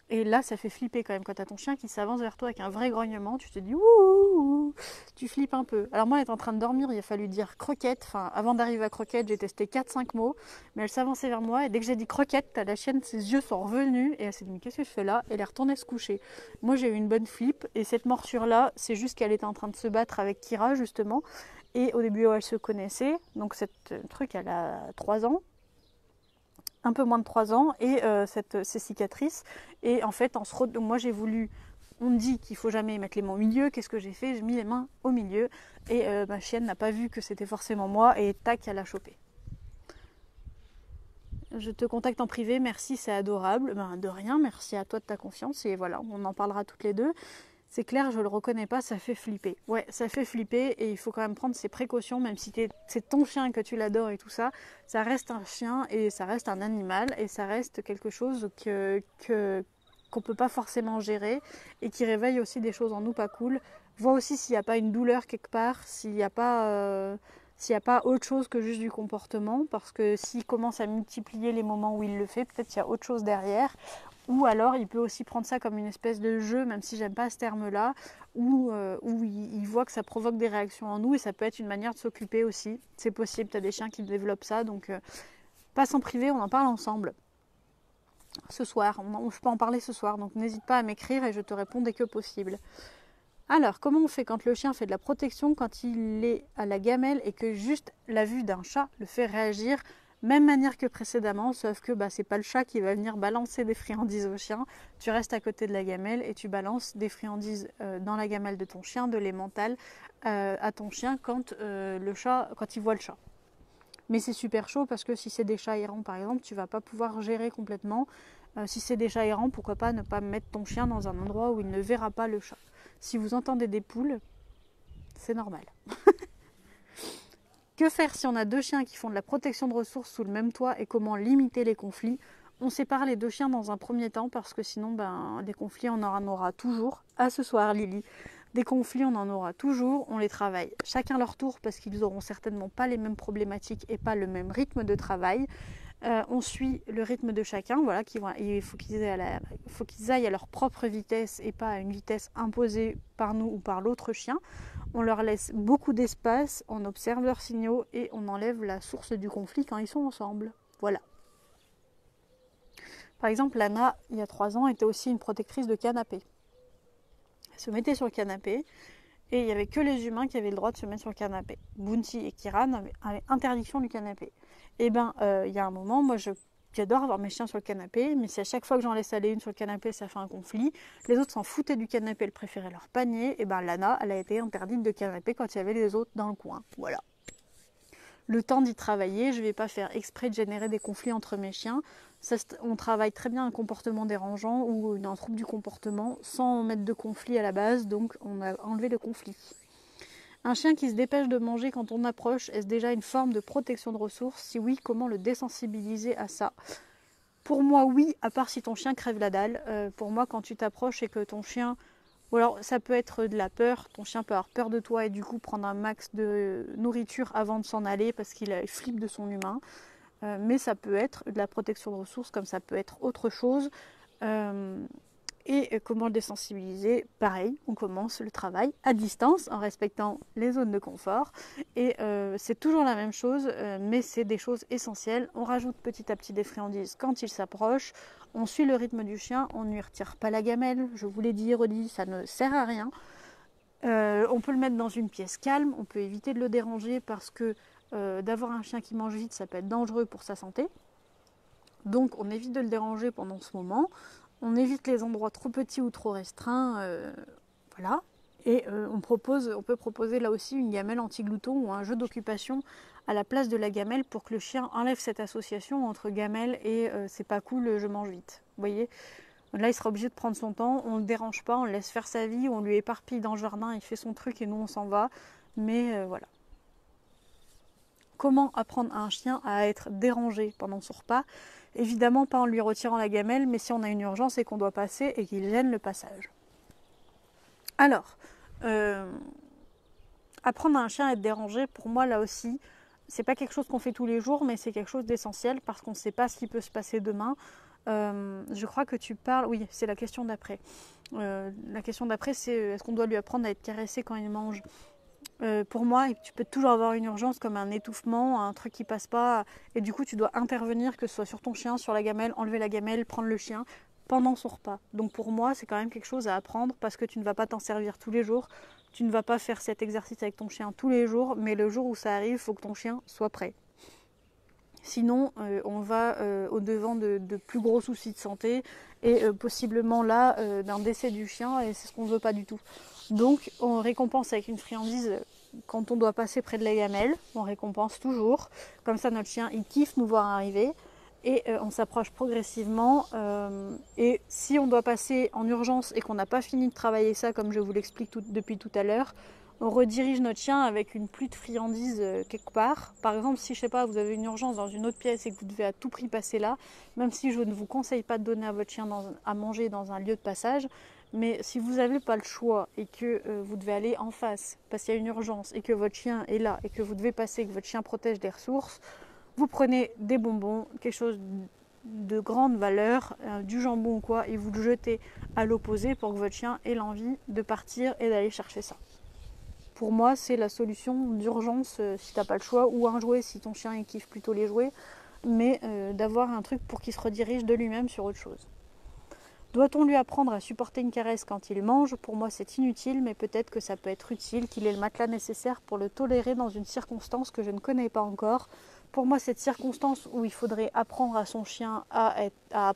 Et là, ça fait flipper quand même. Quand tu as ton chien qui s'avance vers toi avec un vrai grognement, tu te dis ouh, tu flippes un peu. Alors moi, elle est en train de dormir, il a fallu dire croquette. Enfin, avant d'arriver à croquette, j'ai testé 4-5 mots. Mais elle s'avançait vers moi et dès que j'ai dit croquette, la chienne, ses yeux sont revenus et elle s'est dit mais qu'est-ce que je fais là? Et elle est retournée se coucher. Moi, j'ai eu une bonne flip et cette morsure-là, c'est juste qu'elle était en train de se battre avec Kira justement. Et au début, elle se connaissait. Donc cette truc, elle a 3 ans. Un peu moins de 3 ans et ces cicatrices. Et en fait, moi j'ai voulu, on me dit qu'il ne faut jamais mettre les mains au milieu. Qu'est-ce que j'ai fait? J'ai mis les mains au milieu et ma chienne n'a pas vu que c'était forcément moi et tac, elle a chopé. Je te contacte en privé, merci, c'est adorable. Ben, de rien, merci à toi de ta confiance et voilà, on en parlera toutes les deux. C'est clair, je le reconnais pas, ça fait flipper. Ouais, ça fait flipper et il faut quand même prendre ses précautions, même si c'est ton chien que tu l'adores et tout ça. Ça reste un chien et ça reste un animal et ça reste quelque chose qu'on peut pas forcément gérer et qui réveille aussi des choses en nous pas cool. Vois aussi s'il n'y a pas une douleur quelque part, s'il n'y a pas autre chose que juste du comportement, parce que s'il commence à multiplier les moments où il le fait, peut-être qu'il y a autre chose derrière. Ou alors il peut aussi prendre ça comme une espèce de jeu, même si j'aime pas ce terme-là, où il voit que ça provoque des réactions en nous et ça peut être une manière de s'occuper aussi. C'est possible, tu as des chiens qui développent ça, donc passe en privé, on en parle ensemble. Ce soir, je peux en parler ce soir, donc n'hésite pas à m'écrire et je te réponds dès que possible. Alors, comment on fait quand le chien fait de la protection, quand il est à la gamelle et que juste la vue d'un chat le fait réagir? Même manière que précédemment, sauf que c'est pas le chat qui va venir balancer des friandises au chien. Tu restes à côté de la gamelle et tu balances des friandises dans la gamelle de ton chien, de l'emmental à ton chien quand il voit le chat. Mais c'est super chaud parce que si c'est des chats errants par exemple, tu vas pas pouvoir gérer complètement. Si c'est des chats errants, pourquoi pas ne pas mettre ton chien dans un endroit où il ne verra pas le chat. Si vous entendez des poules, c'est normal. Que faire si on a 2 chiens qui font de la protection de ressources sous le même toit et comment limiter les conflits? On sépare les 2 chiens dans un premier temps parce que sinon, des conflits, on en aura toujours. À ce soir, Lily. Des conflits, on en aura toujours. On les travaille chacun leur tour parce qu'ils n'auront certainement pas les mêmes problématiques et pas le même rythme de travail. On suit le rythme de chacun. Voilà, il faut qu'ils aillent à leur propre vitesse et pas à une vitesse imposée par nous ou par l'autre chien. On leur laisse beaucoup d'espace, on observe leurs signaux et on enlève la source du conflit quand ils sont ensemble. Voilà. Par exemple, Lana, il y a 3 ans, était aussi une protectrice de canapé. Elle se mettait sur le canapé et il n'y avait que les humains qui avaient le droit de se mettre sur le canapé. Bounty et Kiran avaient interdiction du canapé. Et il y a un moment, moi j'adore avoir mes chiens sur le canapé, mais si à chaque fois que j'en laisse aller une sur le canapé, ça fait un conflit, les autres s'en foutaient du canapé, elles préféraient leur panier, et Lana, elle a été interdite de canapé quand il y avait les autres dans le coin. Voilà. Le temps d'y travailler, je ne vais pas faire exprès de générer des conflits entre mes chiens. On travaille très bien un comportement dérangeant ou un trouble du comportement sans mettre de conflit à la base, donc on a enlevé le conflit. Un chien qui se dépêche de manger quand on approche, est-ce déjà une forme de protection de ressources? Si oui, comment le désensibiliser à ça? Pour moi, oui, à part si ton chien crève la dalle. Pour moi, quand tu t'approches et que ton chien... Ou alors, ça peut être de la peur. Ton chien peut avoir peur de toi et du coup prendre un max de nourriture avant de s'en aller parce qu'il flippe de son humain. Mais ça peut être de la protection de ressources comme ça peut être autre chose. Et comment le désensibiliser? Pareil, on commence le travail à distance en respectant les zones de confort. Et c'est toujours la même chose, mais c'est des choses essentielles. On rajoute petit à petit des friandises quand il s'approche. On suit le rythme du chien, on ne lui retire pas la gamelle. Je vous l'ai dit, redit, ça ne sert à rien. On peut le mettre dans une pièce calme, on peut éviter de le déranger parce que d'avoir un chien qui mange vite, ça peut être dangereux pour sa santé. Donc on évite de le déranger pendant ce moment. On évite les endroits trop petits ou trop restreints. Voilà. Et on peut proposer là aussi une gamelle anti-glouton ou un jeu d'occupation à la place de la gamelle pour que le chien enlève cette association entre gamelle et c'est pas cool, je mange vite. Vous voyez ? Là, il sera obligé de prendre son temps, on ne le dérange pas, on le laisse faire sa vie, on lui éparpille dans le jardin, il fait son truc et nous on s'en va. Mais voilà. Comment apprendre à un chien à être dérangé pendant son repas? Évidemment pas en lui retirant la gamelle, mais si on a une urgence et qu'on doit passer et qu'il gêne le passage. Alors, apprendre à un chien à être dérangé, pour moi là aussi, c'est pas quelque chose qu'on fait tous les jours, mais c'est quelque chose d'essentiel parce qu'on ne sait pas ce qui peut se passer demain. Je crois que tu parles, oui, c'est la question d'après. La question d'après, c'est est-ce qu'on doit lui apprendre à être caressé quand il mange? Pour moi, tu peux toujours avoir une urgence comme un étouffement, un truc qui passe pas, et du coup tu dois intervenir, que ce soit sur ton chien, sur la gamelle, enlever la gamelle, prendre le chien pendant son repas. Donc pour moi, c'est quand même quelque chose à apprendre parce que tu ne vas pas t'en servir tous les jours, tu ne vas pas faire cet exercice avec ton chien tous les jours, mais le jour où ça arrive, il faut que ton chien soit prêt. Sinon, on va au-devant de plus gros soucis de santé et possiblement là d'un décès du chien et c'est ce qu'on ne veut pas du tout. Donc on récompense avec une friandise quand on doit passer près de la gamelle, on récompense toujours. Comme ça notre chien il kiffe nous voir arriver et on s'approche progressivement. Et si on doit passer en urgence et qu'on n'a pas fini de travailler ça comme je vous l'explique depuis tout à l'heure, on redirige notre chien avec une pluie de friandises quelque part. Par exemple, si je sais pas, vous avez une urgence dans une autre pièce et que vous devez à tout prix passer là, même si je ne vous conseille pas de donner à votre chien à manger dans un lieu de passage, mais si vous n'avez pas le choix et que vous devez aller en face parce qu'il y a une urgence et que votre chien est là et que vous devez passer, que votre chien protège des ressources, vous prenez des bonbons, quelque chose de grande valeur, du jambon ou quoi, et vous le jetez à l'opposé pour que votre chien ait l'envie de partir et d'aller chercher ça. Pour moi, c'est la solution d'urgence si tu n'as pas le choix, ou un jouet si ton chien il kiffe plutôt les jouets, mais d'avoir un truc pour qu'il se redirige de lui-même sur autre chose. Doit-on lui apprendre à supporter une caresse quand il mange? Pour moi, c'est inutile, mais peut-être que ça peut être utile, qu'il ait le matelas nécessaire pour le tolérer dans une circonstance que je ne connais pas encore. Pour moi, cette circonstance où il faudrait apprendre à son chien à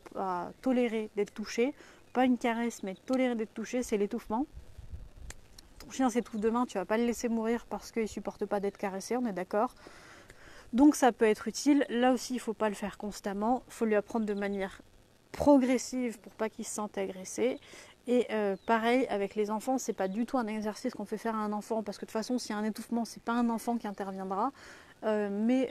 tolérer d'être touché, pas une caresse, mais tolérer d'être touché, c'est l'étouffement. Ton chien s'étouffe demain, tu vas pas le laisser mourir parce qu'il supporte pas d'être caressé, on est d'accord. Donc ça peut être utile. Là aussi, il faut pas le faire constamment. Il faut lui apprendre de manière progressive pour pas qu'il se sente agressé. Et pareil avec les enfants, c'est pas du tout un exercice qu'on fait faire à un enfant parce que de toute façon, s'il y a un étouffement, c'est pas un enfant qui interviendra. Mais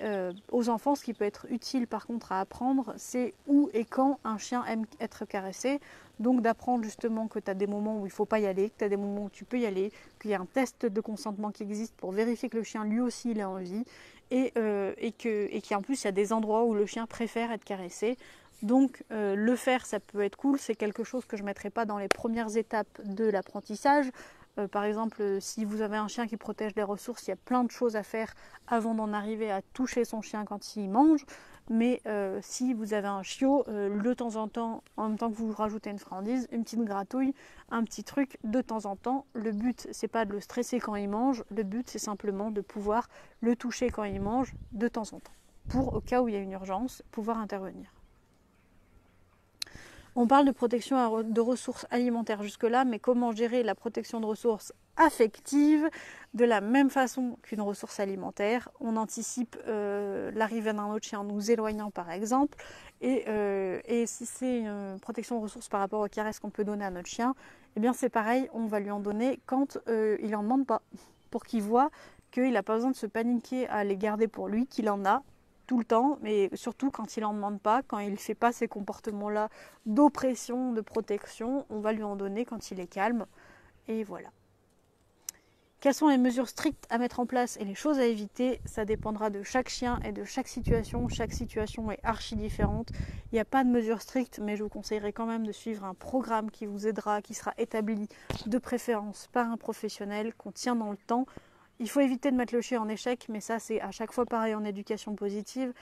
aux enfants, ce qui peut être utile par contre à apprendre, c'est où et quand un chien aime être caressé. Donc d'apprendre justement que tu as des moments où il ne faut pas y aller, que tu as des moments où tu peux y aller, qu'il y a un test de consentement qui existe pour vérifier que le chien lui aussi il a envie et qu'en plus il y a des endroits où le chien préfère être caressé. Donc le faire ça peut être cool, c'est quelque chose que je ne mettrai pas dans les premières étapes de l'apprentissage. Par exemple, si vous avez un chien qui protège les ressources, il y a plein de choses à faire avant d'en arriver à toucher son chien quand il mange. Mais si vous avez un chiot, de temps en temps, en même temps que vous rajoutez une friandise, une petite gratouille, un petit truc de temps en temps. Le but, c'est pas de le stresser quand il mange. Le but, c'est simplement de pouvoir le toucher quand il mange de temps en temps. Pour, au cas où il y a une urgence, pouvoir intervenir. On parle de protection de ressources alimentaires jusque-là, mais comment gérer la protection de ressources affectives de la même façon qu'une ressource alimentaire? On anticipe l'arrivée d'un autre chien en nous éloignant par exemple, et si c'est une protection de ressources par rapport aux caresses qu'on peut donner à notre chien, eh bien c'est pareil, on va lui en donner quand il n'en demande pas, pour qu'il voit qu'il n'a pas besoin de se paniquer à les garder pour lui, qu'il en a tout le temps, mais surtout quand il n'en demande pas, quand il ne fait pas ces comportements-là d'oppression, de protection, on va lui en donner quand il est calme. Et voilà. Quelles sont les mesures strictes à mettre en place et les choses à éviter? Ça dépendra de chaque chien et de chaque situation. Chaque situation est archi différente. Il n'y a pas de mesures strictes, mais je vous conseillerais quand même de suivre un programme qui vous aidera, qui sera établi de préférence par un professionnel, qu'on tient dans le temps. Il faut éviter de mettre le chien en échec, mais ça c'est à chaque fois pareil en éducation positive.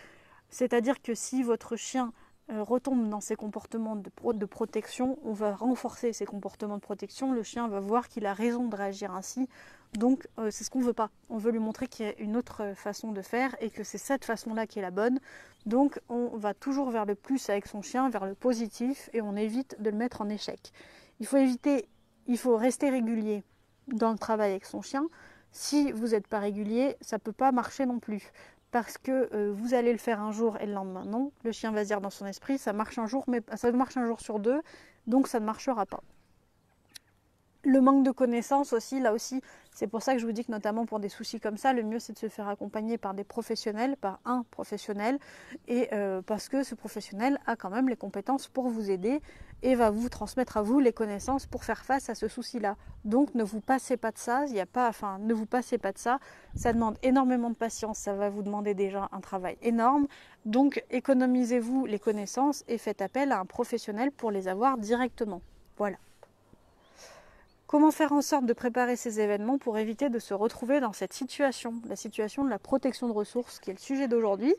C'est-à-dire que si votre chien retombe dans ses comportements de protection, on va renforcer ses comportements de protection, le chien va voir qu'il a raison de réagir ainsi, donc c'est ce qu'on ne veut pas. On veut lui montrer qu'il y a une autre façon de faire et que c'est cette façon-là qui est la bonne. Donc on va toujours vers le plus avec son chien, vers le positif, et on évite de le mettre en échec. Il faut rester régulier dans le travail avec son chien. Si vous n'êtes pas régulier, ça ne peut pas marcher non plus. Parce que vous allez le faire un jour et le lendemain non. Le chien va se dire dans son esprit, ça marche un jour, mais ça marche un jour sur deux, donc ça ne marchera pas. Le manque de connaissances aussi, là aussi, c'est pour ça que je vous dis que notamment pour des soucis comme ça, le mieux c'est de se faire accompagner par des professionnels, par un professionnel, et parce que ce professionnel a quand même les compétences pour vous aider et va vous transmettre à vous les connaissances pour faire face à ce souci-là. Donc ne vous passez pas de ça, ne vous passez pas de ça, ça demande énormément de patience, ça va vous demander déjà un travail énorme, donc économisez-vous les connaissances et faites appel à un professionnel pour les avoir directement. Voilà. Comment faire en sorte de préparer ces événements pour éviter de se retrouver dans cette situation, la situation de la protection de ressources, qui est le sujet d'aujourd'hui.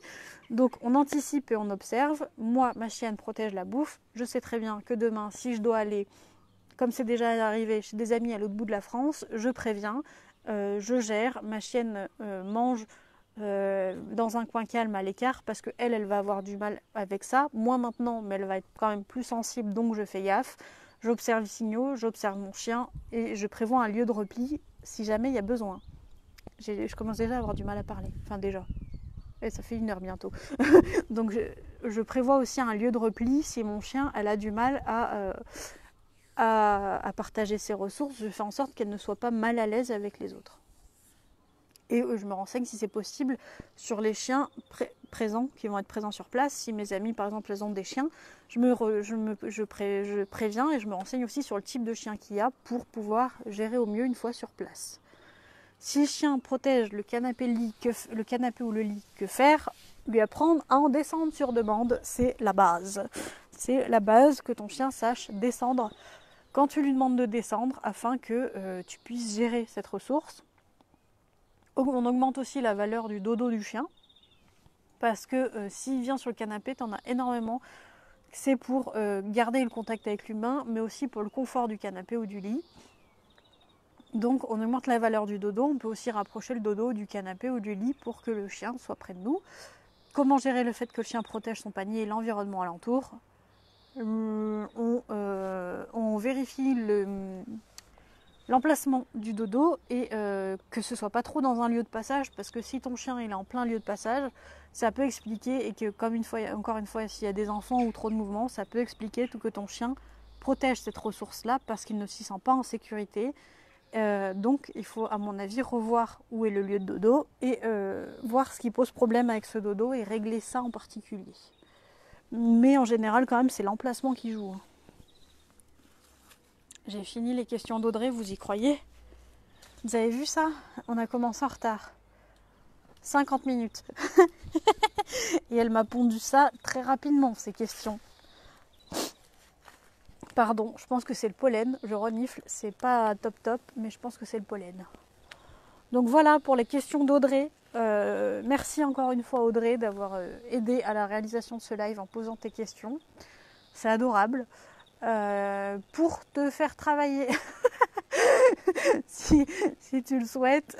Donc on anticipe et on observe. Moi, ma chienne protège la bouffe. Je sais très bien que demain, si je dois aller, comme c'est déjà arrivé chez des amis à l'autre bout de la France, je préviens, je gère. Ma chienne mange dans un coin calme à l'écart parce qu'elle va avoir du mal avec ça. Moi maintenant, mais elle va être quand même plus sensible, donc je fais gaffe. J'observe les signaux, j'observe mon chien et je prévois un lieu de repli si jamais il y a besoin. Je commence déjà à avoir du mal à parler. Enfin déjà. Et ça fait 1 heure bientôt. Donc je prévois aussi un lieu de repli si mon chien elle a du mal à partager ses ressources. Je fais en sorte qu'elle ne soit pas mal à l'aise avec les autres. Et je me renseigne si c'est possible sur les chiens présents, qui vont être présents sur place. Si mes amis, par exemple, elles ont des chiens, je préviens et je me renseigne aussi sur le type de chien qu'il y a pour pouvoir gérer au mieux une fois sur place. Si le chien protège le canapé ou le lit, que faire? Lui apprendre à en descendre sur demande, c'est la base. C'est la base que ton chien sache descendre quand tu lui demandes de descendre afin que tu puisses gérer cette ressource. On augmente aussi la valeur du dodo du chien parce que s'il vient sur le canapé, tu en as énormément. C'est pour garder le contact avec l'humain, mais aussi pour le confort du canapé ou du lit. Donc on augmente la valeur du dodo. On peut aussi rapprocher le dodo du canapé ou du lit pour que le chien soit près de nous. Comment gérer le fait que le chien protège son panier et l'environnement alentour? On vérifie l'emplacement du dodo et que ce soit pas trop dans un lieu de passage, parce que si ton chien il est en plein lieu de passage, ça peut expliquer, et que encore une fois, s'il y a des enfants ou trop de mouvements, ça peut expliquer tout que ton chien protège cette ressource-là parce qu'il ne s'y sent pas en sécurité. Donc il faut à mon avis revoir où est le lieu de dodo et voir ce qui pose problème avec ce dodo et régler ça en particulier. Mais en général quand même c'est l'emplacement qui joue. J'ai fini les questions d'Audrey, vous y croyez? Vous avez vu ça? On a commencé en retard. 50 minutes. Et elle m'a pondu ça très rapidement, ces questions. Pardon, je pense que c'est le pollen. Je renifle, c'est pas top, mais je pense que c'est le pollen. Donc voilà pour les questions d'Audrey. Merci encore une fois Audrey d'avoir aidé à la réalisation de ce live en posant tes questions. C'est adorable. Pour te faire travailler, si tu le souhaites,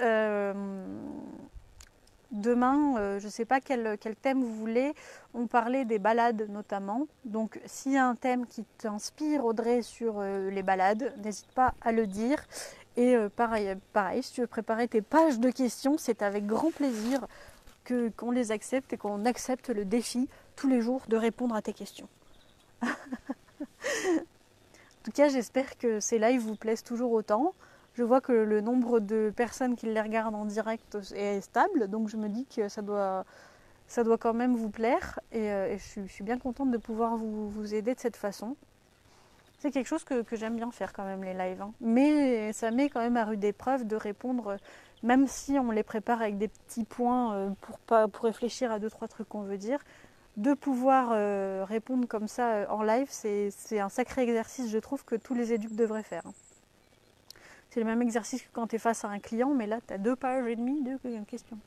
demain, je ne sais pas quel thème vous voulez, on parlait des balades notamment. Donc s'il y a un thème qui t'inspire Audrey sur les balades, n'hésite pas à le dire. Et pareil, si tu veux préparer tes pages de questions, c'est avec grand plaisir qu'on les accepte et qu'on accepte le défi tous les jours de répondre à tes questions. En tout cas, j'espère que ces lives vous plaisent toujours autant. Je vois que le nombre de personnes qui les regardent en direct est stable, donc je me dis que ça doit quand même vous plaire. Et je suis bien contente de pouvoir vous aider de cette façon. C'est quelque chose que j'aime bien faire quand même, les lives. Hein. Mais ça met quand même à rude épreuve de répondre, même si on les prépare avec des petits points pour réfléchir à 2-3 trucs qu'on veut dire. De pouvoir répondre comme ça en live, c'est un sacré exercice, je trouve, que tous les éducs devraient faire. C'est le même exercice que quand tu es face à un client, mais là, tu as 2 pages et demie de questions.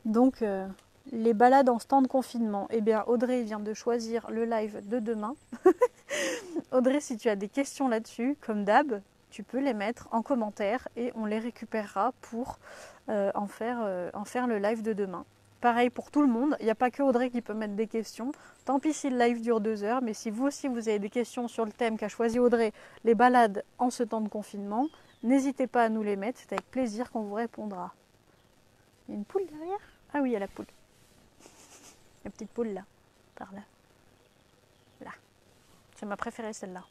Donc, les balades en stand confinement. Eh bien, Audrey vient de choisir le live de demain. Audrey, si tu as des questions là-dessus, comme d'hab, tu peux les mettre en commentaire et on les récupérera pour en faire le live de demain. Pareil pour tout le monde, il n'y a pas que Audrey qui peut mettre des questions. Tant pis si le live dure 2 heures, mais si vous aussi vous avez des questions sur le thème qu'a choisi Audrey, les balades en ce temps de confinement, n'hésitez pas à nous les mettre, c'est avec plaisir qu'on vous répondra. Il y a une poule derrière? Ah oui, il y a la poule. La petite poule là, par là. Là. C'est ma préférée celle-là.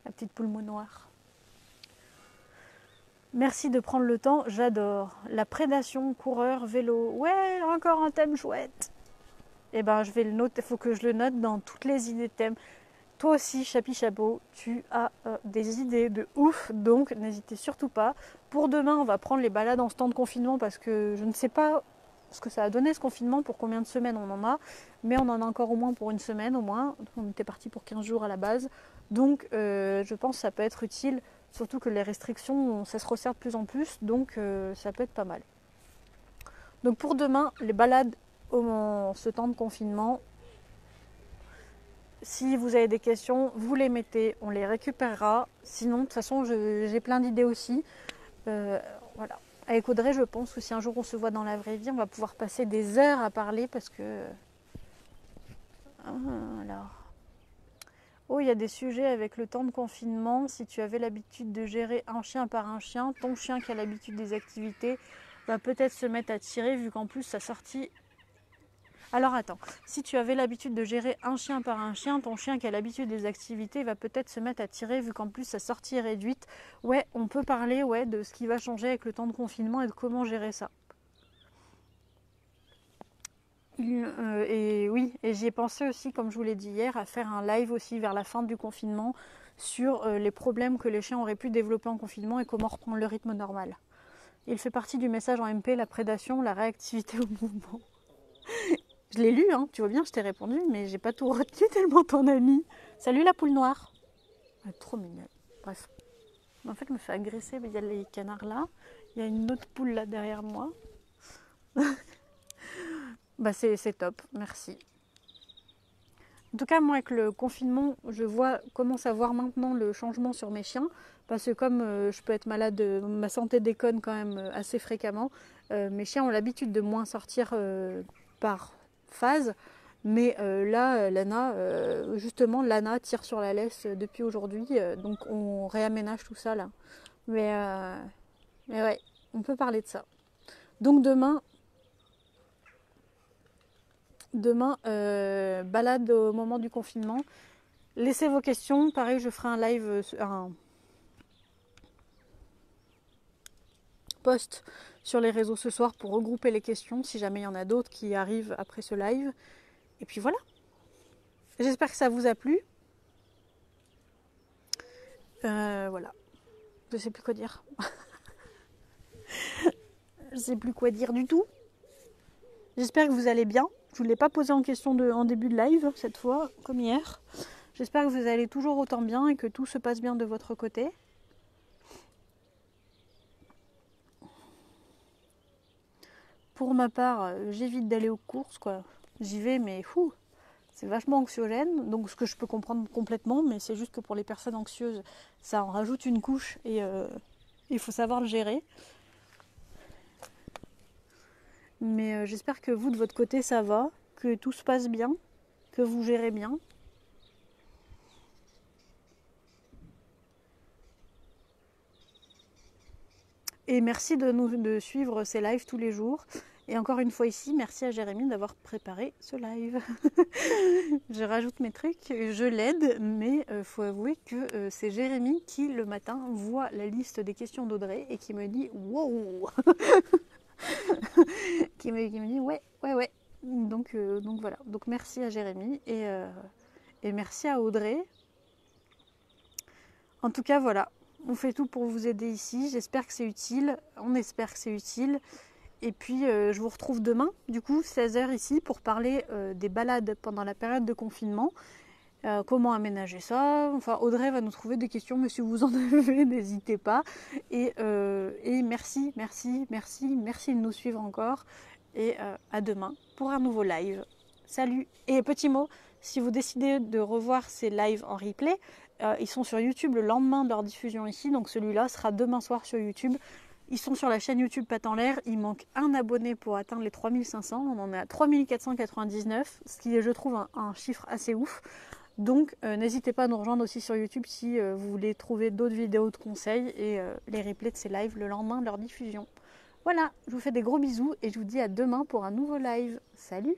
La petite poule mot noir. Merci de prendre le temps, j'adore. La prédation, coureur, vélo. Ouais, encore un thème chouette. Eh ben, je vais le noter, il faut que je le note dans toutes les idées de thèmes. Toi aussi, Chapi Chapeau, tu as des idées de ouf, donc n'hésitez surtout pas. Pour demain, on va prendre les balades en stand de confinement parce que je ne sais pas ce que ça a donné ce confinement, pour combien de semaines on en a, mais on en a encore au moins pour une semaine au moins. On était parti pour 15 jours à la base, donc je pense que ça peut être utile, surtout que les restrictions, ça se resserre de plus en plus, donc ça peut être pas mal. Donc pour demain, les balades en ce temps de confinement, si vous avez des questions, vous les mettez, on les récupérera. Sinon, de toute façon, j'ai plein d'idées aussi. Voilà. Avec Audrey, je pense que si un jour on se voit dans la vraie vie, on va pouvoir passer des heures à parler parce que... Alors... Oh, il y a des sujets avec le temps de confinement. Si tu avais l'habitude de gérer un chien par un chien, ton chien qui a l'habitude des activités va peut-être se mettre à tirer vu qu'en plus sa sortie... Alors attends, si tu avais l'habitude de gérer un chien par un chien, ton chien qui a l'habitude des activités va peut-être se mettre à tirer vu qu'en plus sa sortie est réduite. Ouais, on peut parler de ce qui va changer avec le temps de confinement et de comment gérer ça. Et oui, et j'y ai pensé aussi, comme je vous l'ai dit hier, à faire un live aussi vers la fin du confinement sur les problèmes que les chiens auraient pu développer en confinement et comment reprendre le rythme normal. Il fait partie du message en MP, la prédation, la réactivité au mouvement. Je l'ai lu, hein, tu vois bien, je t'ai répondu, mais j'ai pas tout retenu tellement t'en as mis. Salut la poule noire. Elle est trop mignonne. Bref. En fait, je me fais agresser, il y a les canards là. Il y a une autre poule là derrière moi. Bah c'est top, merci. En tout cas, moi, avec le confinement, je commence à voir maintenant le changement sur mes chiens. Parce que comme je peux être malade, ma santé déconne quand même assez fréquemment. Mes chiens ont l'habitude de moins sortir par phase. Mais là, justement, Lana tire sur la laisse depuis aujourd'hui. Donc on réaménage tout ça là. Mais ouais, on peut parler de ça. Donc demain, balade au moment du confinement. Laissez vos questions. Pareil, je ferai un live, un post sur les réseaux ce soir pour regrouper les questions si jamais il y en a d'autres qui arrivent après ce live. Et puis voilà. J'espère que ça vous a plu. Voilà. Je sais plus quoi dire. Je sais plus quoi dire du tout. J'espère que vous allez bien. Je ne vous l'ai pas posé en question en début de live cette fois, comme hier. J'espère que vous allez toujours autant bien et que tout se passe bien de votre côté. Pour ma part, j'évite d'aller aux courses, quoi. J'y vais, mais c'est vachement anxiogène. Donc ce que je peux comprendre complètement, mais c'est juste que pour les personnes anxieuses, ça en rajoute une couche et il faut savoir le gérer. Mais j'espère que vous, de votre côté, ça va, que tout se passe bien, que vous gérez bien. Et merci de suivre ces lives tous les jours. Et encore une fois ici, merci à Jérémy d'avoir préparé ce live. Je rajoute mes trucs, je l'aide, mais faut avouer que c'est Jérémy qui, le matin, voit la liste des questions d'Audrey et qui me dit « Wow !» qui me dit ouais. Donc voilà. Donc merci à Jérémy et merci à Audrey. En tout cas, voilà. On fait tout pour vous aider ici. J'espère que c'est utile. On espère que c'est utile. Et puis, je vous retrouve demain, du coup, 16h ici, pour parler des balades pendant la période de confinement. Comment aménager ça. Enfin, Audrey va nous trouver des questions, mais si vous en avez, n'hésitez pas. Et merci de nous suivre encore. et à demain pour un nouveau live. Salut! Et petit mot, si vous décidez de revoir ces lives en replay, ils sont sur YouTube le lendemain de leur diffusion ici, donc celui-là sera demain soir sur YouTube. Ils sont sur la chaîne YouTube Pattes en l'air, il manque un abonné pour atteindre les 3500, on en est à 3499, ce qui est je trouve un chiffre assez ouf. Donc n'hésitez pas à nous rejoindre aussi sur YouTube si vous voulez trouver d'autres vidéos de conseils et les replays de ces lives le lendemain de leur diffusion. Voilà, je vous fais des gros bisous et je vous dis à demain pour un nouveau live. Salut!